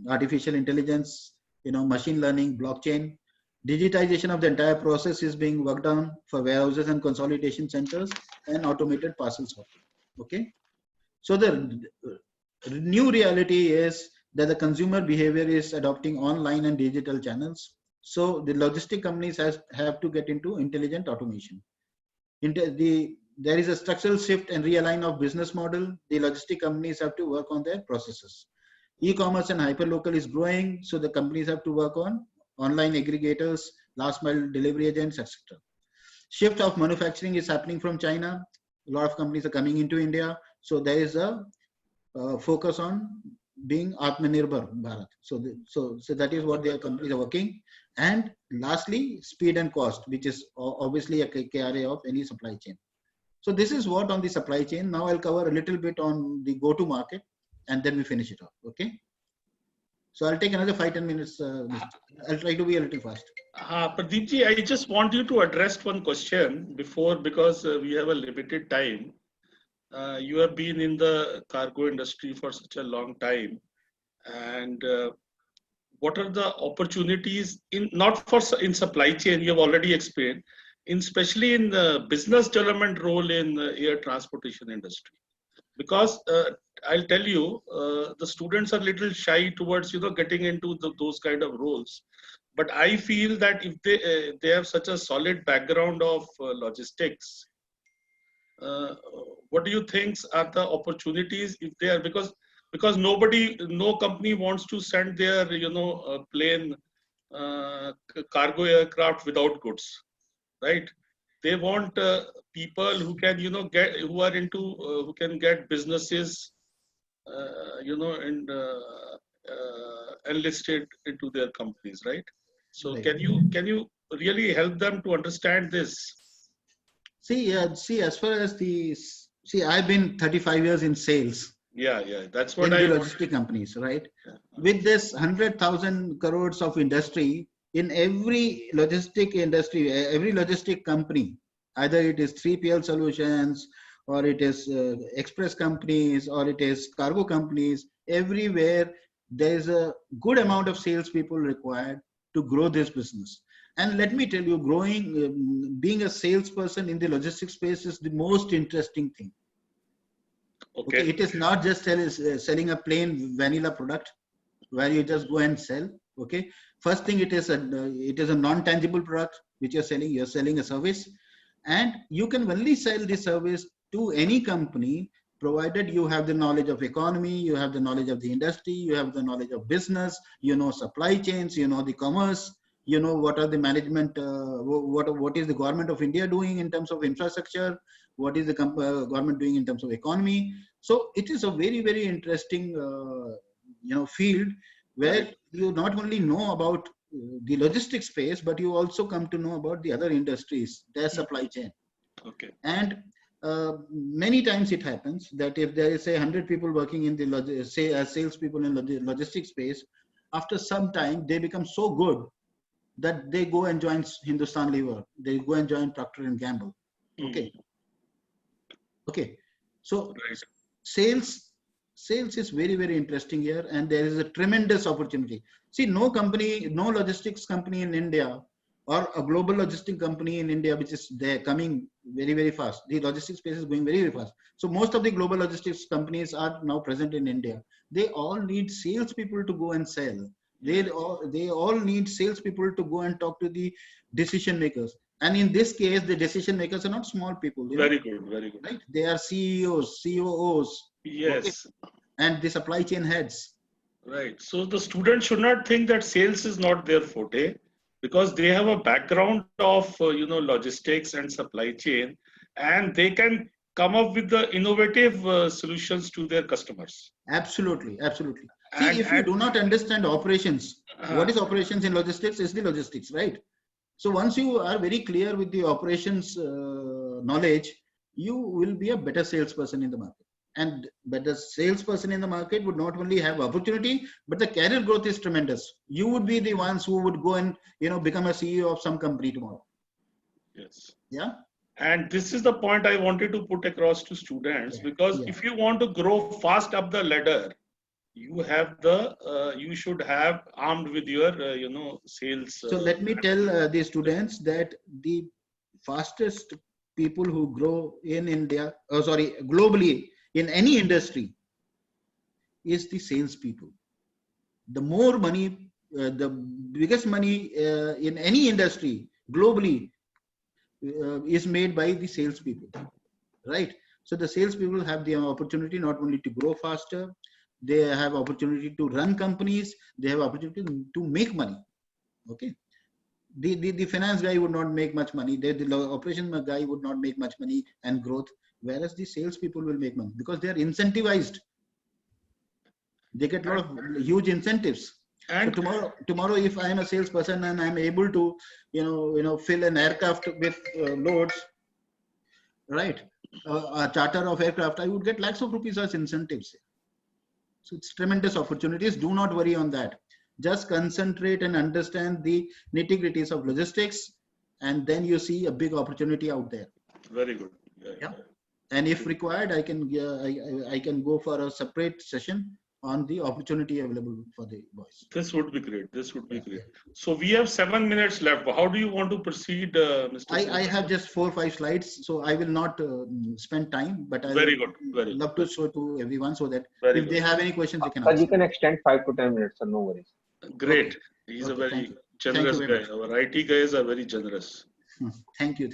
Artificial intelligence, machine learning, blockchain. Digitization of the entire process is being worked on for warehouses and consolidation centers and automated parcel sorting. Okay. So the new reality is that the consumer behavior is adopting online and digital channels. So the logistic companies have to get into intelligent automation. There is a structural shift and realign of business model. The logistic companies have to work on their processes. E-commerce and hyperlocal is growing, so the companies have to work on online aggregators, last mile delivery agents, etc. Shift of manufacturing is happening from China. A lot of companies are coming into India, so there is a focus on being Atmanirbhar Bharat. So that is what their companies are working. And lastly, speed and cost, which is obviously a KRA of any supply chain. So this is what on the supply chain. Now I'll cover a little bit on the go-to market, and then we finish it off. Okay. So I'll take another 5-10 minutes. I'll try to be a little fast. Pradeep ji, I just want you to address one question because we have a limited time. You have been in the cargo industry for such a long time, and what are the opportunities in supply chain? You have already explained, especially in the business development role in the air transportation industry. Because I'll tell you, the students are a little shy towards getting into those kind of roles. But I feel that if they have such a solid background of logistics, what do you think are the opportunities if they are, because no company wants to send their plane cargo aircraft without goods, right? They want people who can who can get businesses and enlisted into their companies, right? So Right. can you really help them to understand this? See, as far as I've been 35 years in sales. Yeah, that's what in the logistic companies, right? Yeah. With this 100,000 crores of industry in every logistic industry, every logistic company, either it is 3PL solutions or it is express companies or it is cargo companies, everywhere there is a good amount of salespeople required to grow this business. And let me tell you, being a salesperson in the logistics space is the most interesting thing. Okay, it is not just selling a plain vanilla product where you just go and sell. Okay, first thing, it is a non-tangible product which you're selling. You're selling a service, and you can only sell this service to any company provided you have the knowledge of economy, you have the knowledge of the industry, you have the knowledge of business, supply chains, the commerce, what are the management, what is the government of India doing in terms of infrastructure, what is the government doing in terms of economy. So it is a very, very interesting field where you not only know about the logistics space, but you also come to know about the other industries, their supply chain. Okay. And many times it happens that if there is 100 people working in the salespeople in the logistics space, after some time they become so good that they go and join Hindustan Lever, they go and join Procter and Gamble. Okay. Okay. So sales is very, very interesting here, and there is a tremendous opportunity. See, no logistics company in India or a global logistic company in India, which is they're coming very, very fast. The logistics space is going very, very fast. So most of the global logistics companies are now present in India. They all need salespeople to go and sell. They all need salespeople to go and talk to the decision makers. And in this case, the decision makers are not small people. Very good, very good. Right? They are CEOs, COOs, Yes. and the supply chain heads. Right. So the student should not think that sales is not their forte, because they have a background of logistics and supply chain, and they can come up with the innovative solutions to their customers. Absolutely, absolutely. And, See, if you do not understand operations, what is operations in logistics is the logistics, right? So once you are very clear with the operations knowledge, you will be a better salesperson in the market. And better salesperson in the market would not only have opportunity, but the career growth is tremendous. You would be the ones who would go and become a CEO of some company tomorrow. Yes. Yeah. And this is the point I wanted to put across to students, because if you want to grow fast up the ladder, you should have armed with your sales. So let me tell the students that the fastest people who grow in India, globally in any industry, is the salespeople. The more money, the biggest money in any industry globally is made by the salespeople, right? So the salespeople have the opportunity not only to grow faster, they have opportunity to run companies, they have opportunity to make money. Okay. The finance guy would not make much money. The operation guy would not make much money and growth, whereas the salespeople will make money because they are incentivized. They get a lot of huge incentives. And so tomorrow, if I am a salesperson and I'm able to, fill an aircraft with loads, right? A charter of aircraft, I would get lakhs of rupees as incentives. So it's tremendous opportunities. Do not worry on that. Just concentrate and understand the nitty-gritties of logistics, and then you see a big opportunity out there. Very good. Yeah. And if required, I can go for a separate session on the opportunity available for the boys. This would be great. This would be great. So we have 7 minutes left. How do you want to proceed, Mr. I have just 4 or 5 slides, so I will not spend time, but I will love to show to everyone so that if they have any questions, they can ask. But you can extend 5 to 10 minutes, so no worries. Great. He's a very generous guy. Our IT guys are very generous. Thank you.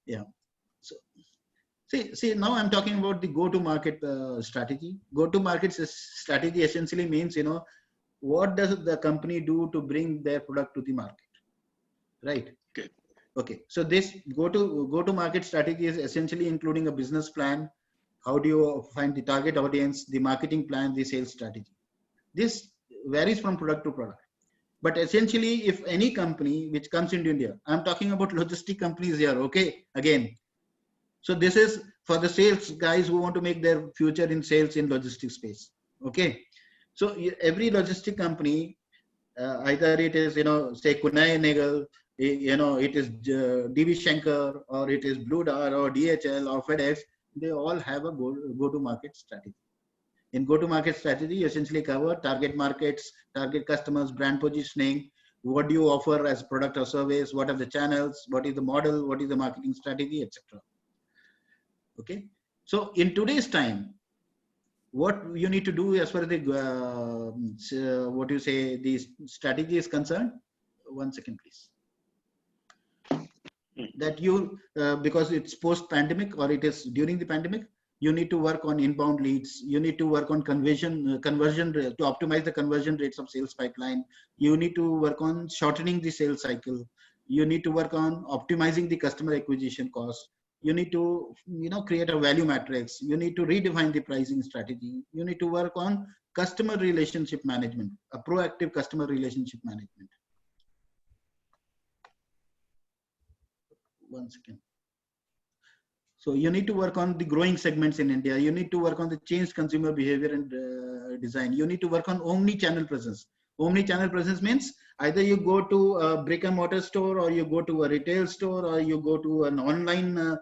Yeah. So see, now I'm talking about the go-to-market strategy. Go-to-market strategy essentially means, what does the company do to bring their product to the market, right? Okay. So this go-to-market strategy is essentially including a business plan. How do you find the target audience, the marketing plan, the sales strategy? This varies from product to product. But essentially, if any company which comes into India, I'm talking about logistic companies here, okay, again. So this is for the sales guys who want to make their future in sales in logistics space, okay. So every logistic company, either it is, say Kunai Nagel, it is DB Schenker, or it is Blue Dart or DHL or FedEx, they all have a go-to-market strategy. In go-to-market strategy, you essentially cover target markets, target customers, brand positioning, what do you offer as product or service, what are the channels, what is the model, what is the marketing strategy, etc. Okay. So in today's time, what you need to do as far as the the strategy is concerned. 1 second, please. That you because it's post-pandemic or it is during the pandemic, you need to work on inbound leads. You need to work on conversion rate to optimize the conversion rates of sales pipeline. You need to work on shortening the sales cycle. You need to work on optimizing the customer acquisition cost. You need to, create a value matrix. You need to redefine the pricing strategy. You need to work on customer relationship management, a proactive customer relationship management. 1 second. So you need to work on the growing segments in India. You need to work on the changed consumer behavior and design. You need to work on omni-channel presence. Omni-channel presence means either you go to a brick and mortar store, or you go to a retail store, or you go to an online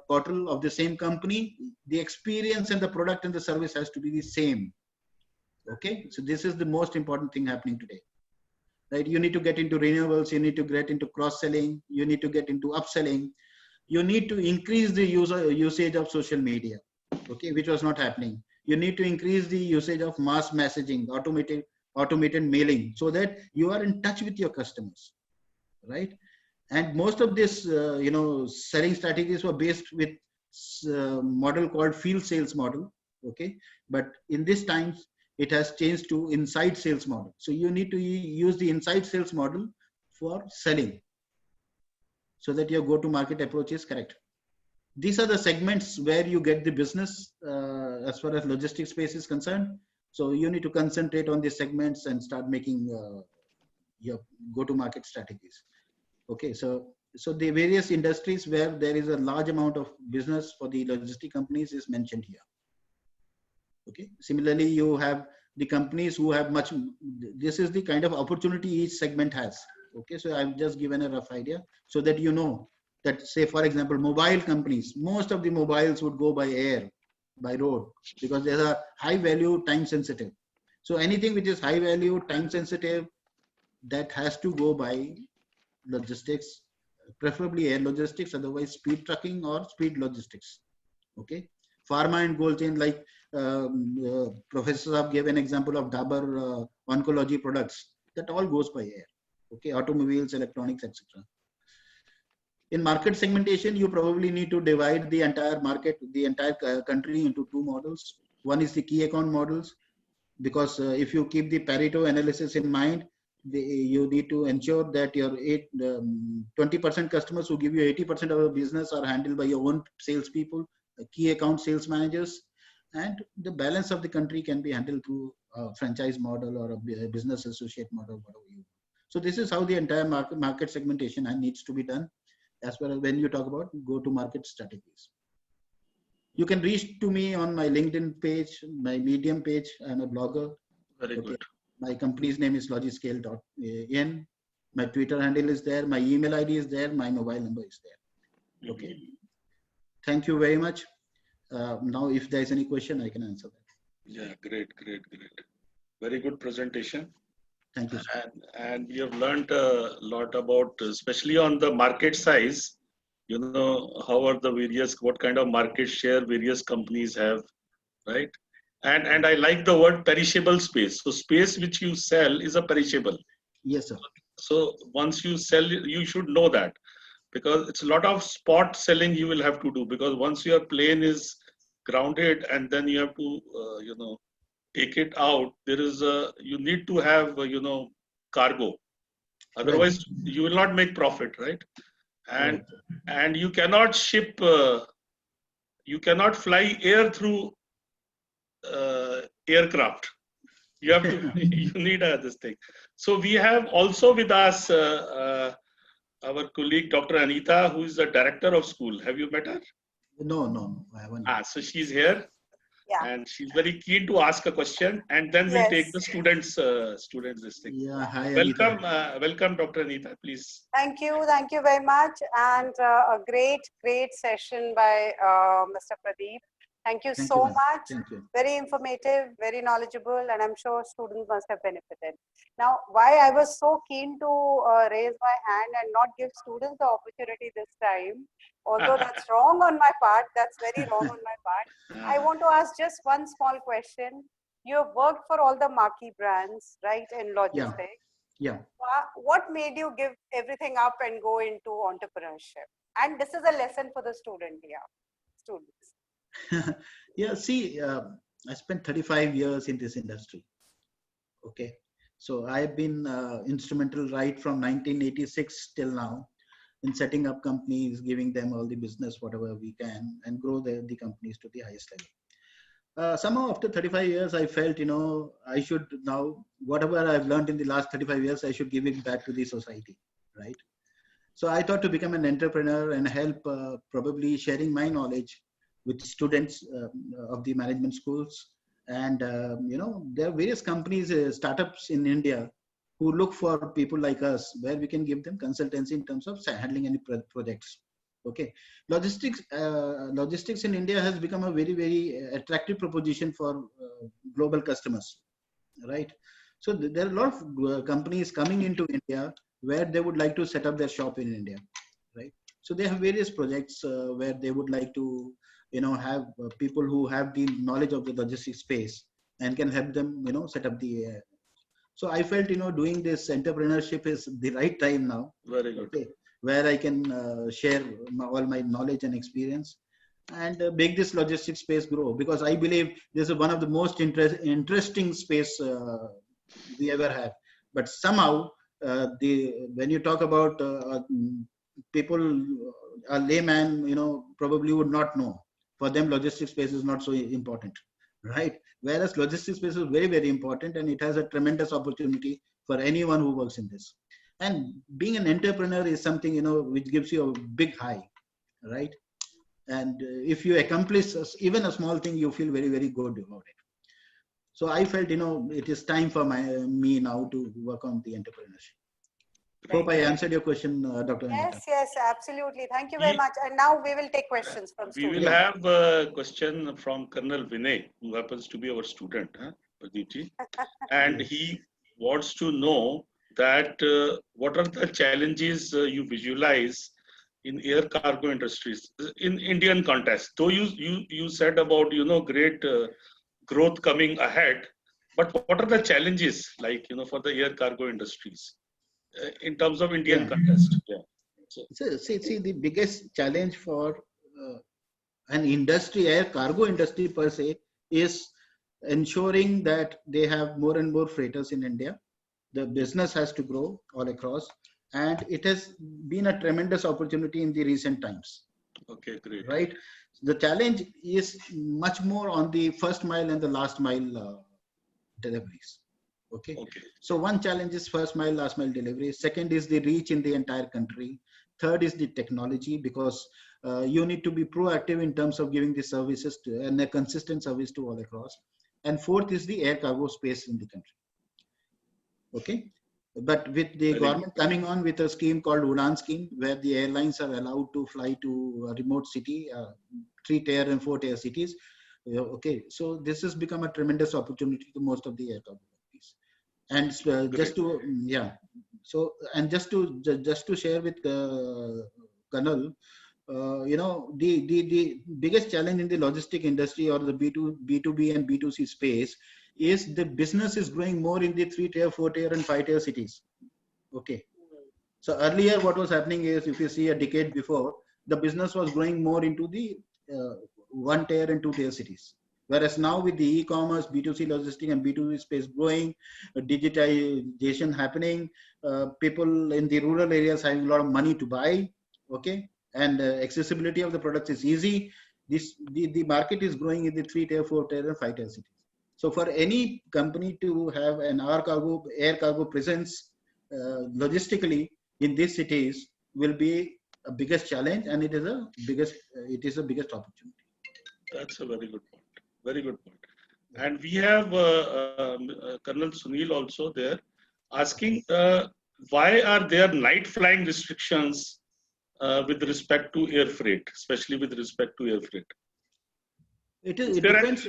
portal of the same company. The experience and the product and the service has to be the same. Okay. So this is the most important thing happening today. right? You need to get into renewables, you need to get into cross-selling, you need to get into upselling, you need to increase the usage of social media, okay, which was not happening. You need to increase the usage of mass messaging, automated mailing, so that you are in touch with your customers, right? And most of this, selling strategies were based with model called field sales model, okay? But in this times, it has changed to inside sales model. So you need to use the inside sales model for selling, so that your go-to-market approach is correct. These are the segments where you get the business as far as logistics space is concerned. So you need to concentrate on these segments and start making your go-to-market strategies. Okay, so the various industries where there is a large amount of business for the logistic companies is mentioned here. Okay, similarly, you have the companies who have much. This is the kind of opportunity each segment has. Okay, so I've just given a rough idea so that you know that, say, for example, mobile companies, most of the mobiles would go by air, by road, because they are high value, time sensitive. So anything which is high value, time sensitive, that has to go by logistics, preferably air logistics, otherwise speed trucking or speed logistics. Okay, pharma and cold chain, like Professor Saab gave an example of Dabur oncology products, that all goes by air. Okay, automobiles, electronics, etc. In market segmentation, you probably need to divide the entire market, the entire country into two models. One is the key account models, because if you keep the Pareto analysis in mind, you need to ensure that your 20% customers who give you 80% of the business are handled by your own salespeople, key account sales managers, and the balance of the country can be handled through a franchise model or a business associate model, whatever you want. So this is how the entire market segmentation needs to be done, as well as when you talk about go-to-market strategies. You can reach to me on my LinkedIn page, my Medium page. I'm a blogger. Very good. My company's name is logiscale.in. My Twitter handle is there. My email ID is there. My mobile number is there. Okay. Thank you very much. Now, if there is any question, I can answer that. Yeah, great. Very good presentation. Thank you, sir. And we have learned a lot about, especially on the market size, how are the what kind of market share various companies have, right? And I like the word perishable space. So space which you sell is a perishable. Yes, sir. So once you sell, you should know that, because it's a lot of spot selling you will have to do, because once your plane is grounded and then you have to, take it out, you need to have, cargo. Otherwise, you will not make profit, right? And you cannot ship, you cannot fly air through aircraft. You have to, you need this thing. So we have also with us our colleague, Dr. Anita, who is the director of school. Have you met her? No, I haven't. So she's here. Yeah. And she's very keen to ask a question, and then we'll take the students this thing. Yeah, hi, Welcome, Anita. welcome, Dr. Anita, please. Thank you very much, and a great session by Mr. Pradeep. Thank you so much. Thank you. Very informative, very knowledgeable, and I'm sure students must have benefited. Now, why I was so keen to raise my hand and not give students the opportunity this time, although that's wrong on my part, that's very wrong on my part. I want to ask just one small question. You have worked for all the marquee brands, right, in logistics. Yeah. What made you give everything up and go into entrepreneurship? And this is a lesson for the students. Yeah, see, I spent 35 years in this industry. Okay, so I've been instrumental right from 1986 till now in setting up companies, giving them all the business, whatever we can, and grow the companies to the highest level. Somehow after 35 years, I felt, I should now, whatever I've learned in the last 35 years, I should give it back to the society, right? So I thought to become an entrepreneur and help probably sharing my knowledge with students of the management schools. And, there are various companies, startups in India who look for people like us, where we can give them consultancy in terms of handling any projects. Okay. Logistics in India has become a very, very attractive proposition for global customers, right? So there are a lot of companies coming into India where they would like to set up their shop in India, right? So they have various projects where they would like to, have people who have the knowledge of the logistics space and can help them, set up the. So I felt, doing this entrepreneurship is the right time now. Very good. Okay, where I can share all my knowledge and experience and make this logistics space grow, because I believe this is one of the most interesting space we ever have. But somehow, when you talk about people, a layman, probably would not know. For them, logistics space is not so important, right? Whereas logistics space is very, very important, and it has a tremendous opportunity for anyone who works in this. And being an entrepreneur is something, which gives you a big high, right? And if you accomplish even a small thing, you feel very, very good about it. So I felt, it is time for me now to work on the entrepreneurship. Hope I answered your question, Dr. Anita. Yes, absolutely. Thank you very much. And now we will take questions from We students. will have a question from Colonel Vinay, who happens to be our student, Pradeep, and he wants to know that what are the challenges you visualize in air cargo industries in Indian context. Though you said about great growth coming ahead, but what are the challenges like for the air cargo industries in terms of Indian context? Yeah. So, see, the biggest challenge for an industry, air cargo industry per se, is ensuring that they have more and more freighters in India. The business has to grow all across, and it has been a tremendous opportunity in the recent times. Okay, great. Right. The challenge is much more on the first mile and the last mile deliveries. Okay. So one challenge is first mile, last mile delivery. Second is the reach in the entire country. Third is the technology, because you need to be proactive in terms of giving the services and a consistent service to all across. And fourth is the air cargo space in the country. Okay. But with the government coming on with a scheme called Udan scheme, where the airlines are allowed to fly to a remote city, 3-tier and 4-tier cities. Okay. So this has become a tremendous opportunity to most of the air cargo companies. And just to share with Colonel, the biggest challenge in the logistic industry or the B2B and B2C space is the business is growing more in the 3-tier, 4-tier and 5-tier cities. Okay. So earlier what was happening is, if you see a decade before, the business was growing more into the 1-tier and 2-tier cities. Whereas now with the e-commerce, B2C logistic and B2B space growing, digitization happening, people in the rural areas having a lot of money to buy, okay, and accessibility of the products is easy. The market is growing in the 3-tier, 4-tier and 5-tier cities. So for any company to have an air cargo presence logistically in these cities will be a biggest challenge, and it is the biggest opportunity. That's a very good point. Very good point. And we have Colonel Sunil also there asking why are there night flying restrictions with respect to air freight, especially with respect to air freight? It depends.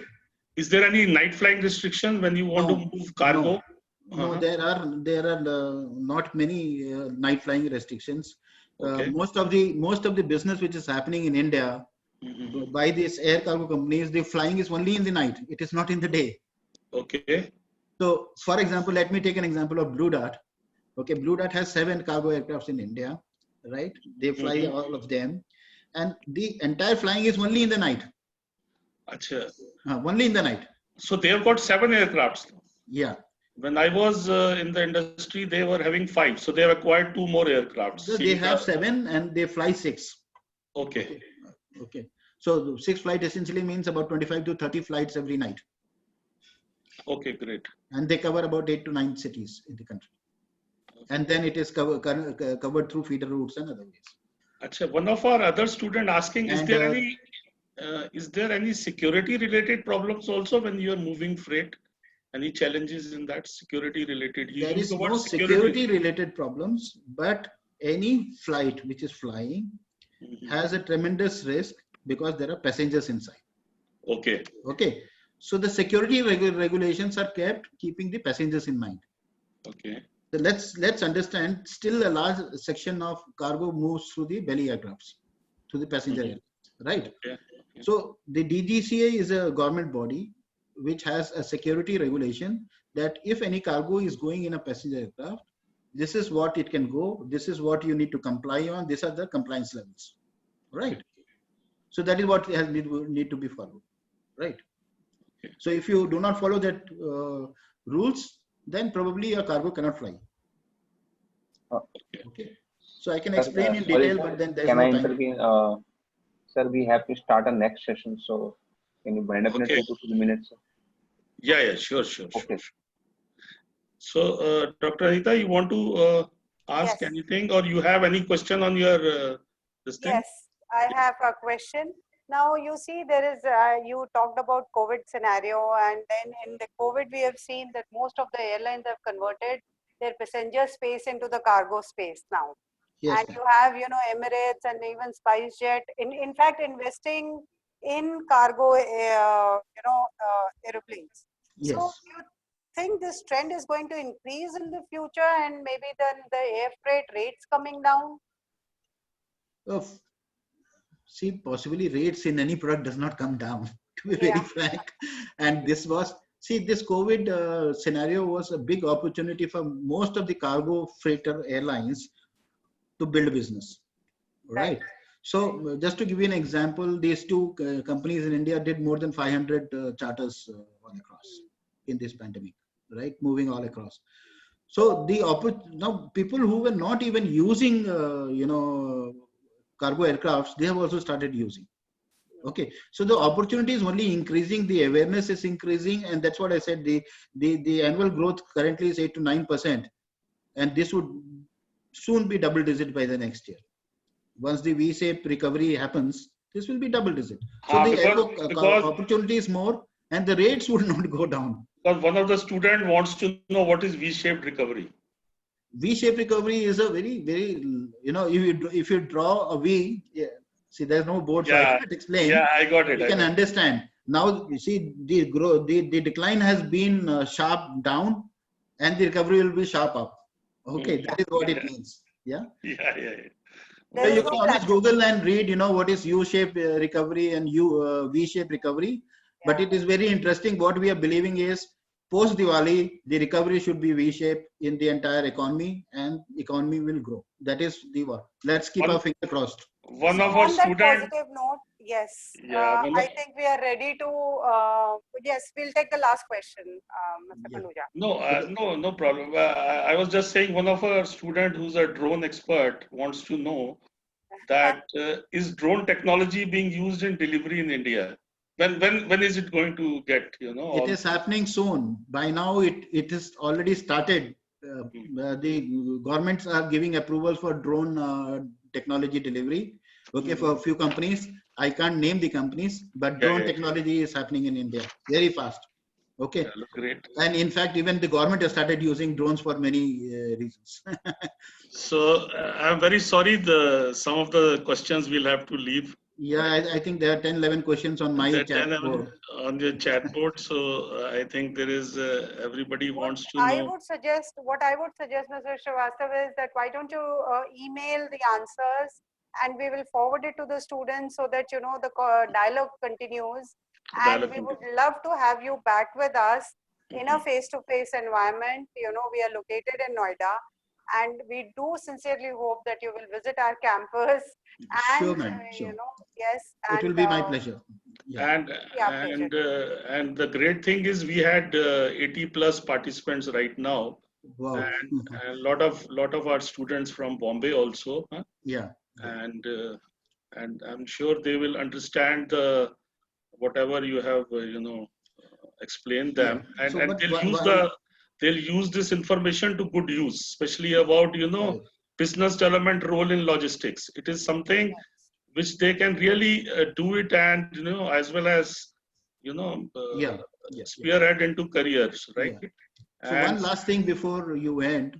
Is there any night flying restriction when you want to move cargo? No, there are not many night flying restrictions. Okay. Most of the business which is happening in India by these air cargo companies, the flying is only in the night. It is not in the day. Okay. So, for example, let me take an example of Blue Dart. Okay, Blue Dart has 7 cargo aircrafts in India, right? They fly all of them, and the entire flying is only in the night. Achha. Only in the night. So they have got 7 aircrafts. Yeah. When I was in the industry, they were having 5. So they have acquired 2 more aircrafts. So they have 7 and they fly 6. Okay. Okay. So 6 flight essentially means about 25 to 30 flights every night. Okay, great. And they cover about 8 to 9 cities in the country. And then it is covered through feeder routes and other ways. Achha, one of our other student asking, is there any security related problems also when you are moving freight? Any challenges in that security related? There is no security related problems, but any flight which is flying has a tremendous risk because there are passengers inside. Okay. Okay. So the security regulations are kept keeping the passengers in mind. Okay. So let's understand. Still, a large section of cargo moves through the belly aircrafts, to the passenger Mhm. aircraft, right? Okay. So the DGCA is a government body which has a security regulation that if any cargo is going in a passenger aircraft, this is what it can go. This is what you need to comply on. These are the compliance levels, right? So that is what has need to be followed, right? Okay. So if you do not follow that rules, then probably your cargo cannot fly. Okay. So I can Sir, explain in sorry, detail, sir. but then there's Can no I time. intervene? Sir, we have to start a next session. So can you wind up in a Okay. 2 to 3 minutes? Sir? Yeah, sure. Okay. So, Dr. Anita, you want to ask Yes. anything, or you have any question on your this thing? Yes, I have a question. Now you see there is, you talked about COVID scenario, and then in the COVID we have seen that most of the airlines have converted their passenger space into the cargo space now. Yes, And you have, Emirates and even SpiceJet, in fact, investing in cargo, aeroplanes. So yes. you think this trend is going to increase in the future, and maybe then the air freight rates coming down? See, possibly rates in any product does not come down, to be very Yeah. frank. And this COVID scenario was a big opportunity for most of the cargo freighter airlines to build business, right? So just to give you an example, these two companies in India did more than 500 charters all across in this pandemic, right? Moving all across. So now people who were not even using, cargo aircrafts, they have also started using. Okay, so the opportunity is only increasing, the awareness is increasing, and that's what I said. The annual growth currently is 8 to 9%, and this would soon be double digit by the next year. Once the V-shaped recovery happens, this will be double digit. So the because opportunity is more, and the rates would not go down. because one of the student wants to know what is V-shaped recovery. V-shaped recovery is a very, very, if you draw a V, yeah, see, there's no board, so I Yeah, can't explain. yeah, I got it. You can understand. Now, you see, the decline has been sharp down, and the recovery will be sharp up. Okay, that is what it means. Yeah. Yeah. So There you is can no always plateau. Google and read, what is U-shaped recovery and V-shaped recovery. But it is very interesting. What we are believing is post Diwali, the recovery should be V-shaped in the entire economy, and economy will grow. That is the one. Let's keep our finger crossed. One So of our on that student, positive note, yes, yeah, I think we are ready to, yes, we'll take the last question, Mr. Yeah. Kanuja. no problem. I was just saying one of our student who's a drone expert wants to know that is drone technology being used in delivery in India? When is it going to get, It is happening soon. By now, it is already started. The governments are giving approvals for drone technology delivery. Okay, for a few companies. I can't name the companies, but drone technology is happening in India very fast. Okay. Yeah, great. And in fact, even the government has started using drones for many reasons. So I'm very sorry. Some of the questions we'll have to leave. Yeah, I think there are 10, 11 questions on my chat board. On your chat board. So I think there is everybody wants to know. What I would suggest, Mr. Srivastava, is that why don't you email the answers, and we will forward it to the students so that the dialogue continues. And we would love to have you back with us in a face-to-face environment. We are located in Noida, and we do sincerely hope that you will visit our campus. And sure, ma'am. Sure. yes, it will be my pleasure. Yeah. And the great thing is we had 80 plus participants right now. Wow. And a lot of our students from Bombay also. Huh? Yeah. And I'm sure they will understand whatever you have explained them. And, so, and they'll use this information to good use, especially about business development role in logistics. It is something which they can really do it, and as well as spearhead into careers, right? Yeah. So one last thing before you end,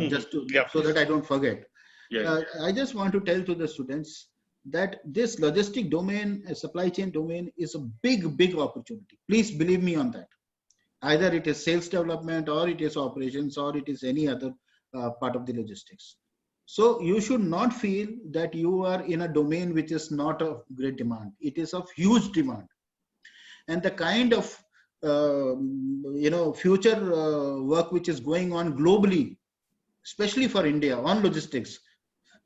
just to so that I don't forget. I just want to tell to the students, that this logistic domain, supply chain domain is a big opportunity. Please believe me on that. Either it is sales development, or it is operations, or it is any other part of the logistics. So you should not feel that you are in a domain which is not of great demand. It is of huge demand. And the kind of future work which is going on globally, especially for India on logistics,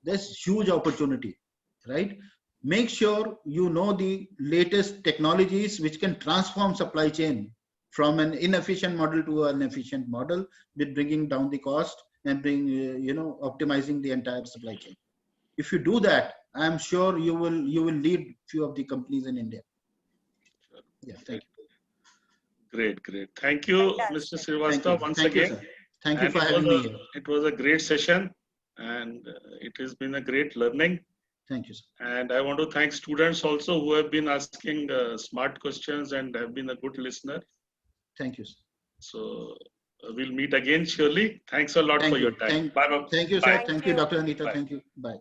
there's huge opportunity, right? Make sure you know the latest technologies which can transform supply chain from an inefficient model to an efficient model, with bringing down the cost and optimizing the entire supply chain. If you do that, I'm sure you will lead few of the companies in India. Yeah, thank you. Great. Thank you, Mr. Fantastic. Srivastava, once Thank you, again. sir. Thank you And for having me here. it was a great session, and it has been a great learning. Thank you, sir. And I want to thank students also who have been asking smart questions and have been a good listener. Thank you, sir. So we'll meet again surely. Thanks a lot for your time. Bye. Thank you, Bye. sir. Thank you, Dr. Anita. Bye. Thank you. Bye.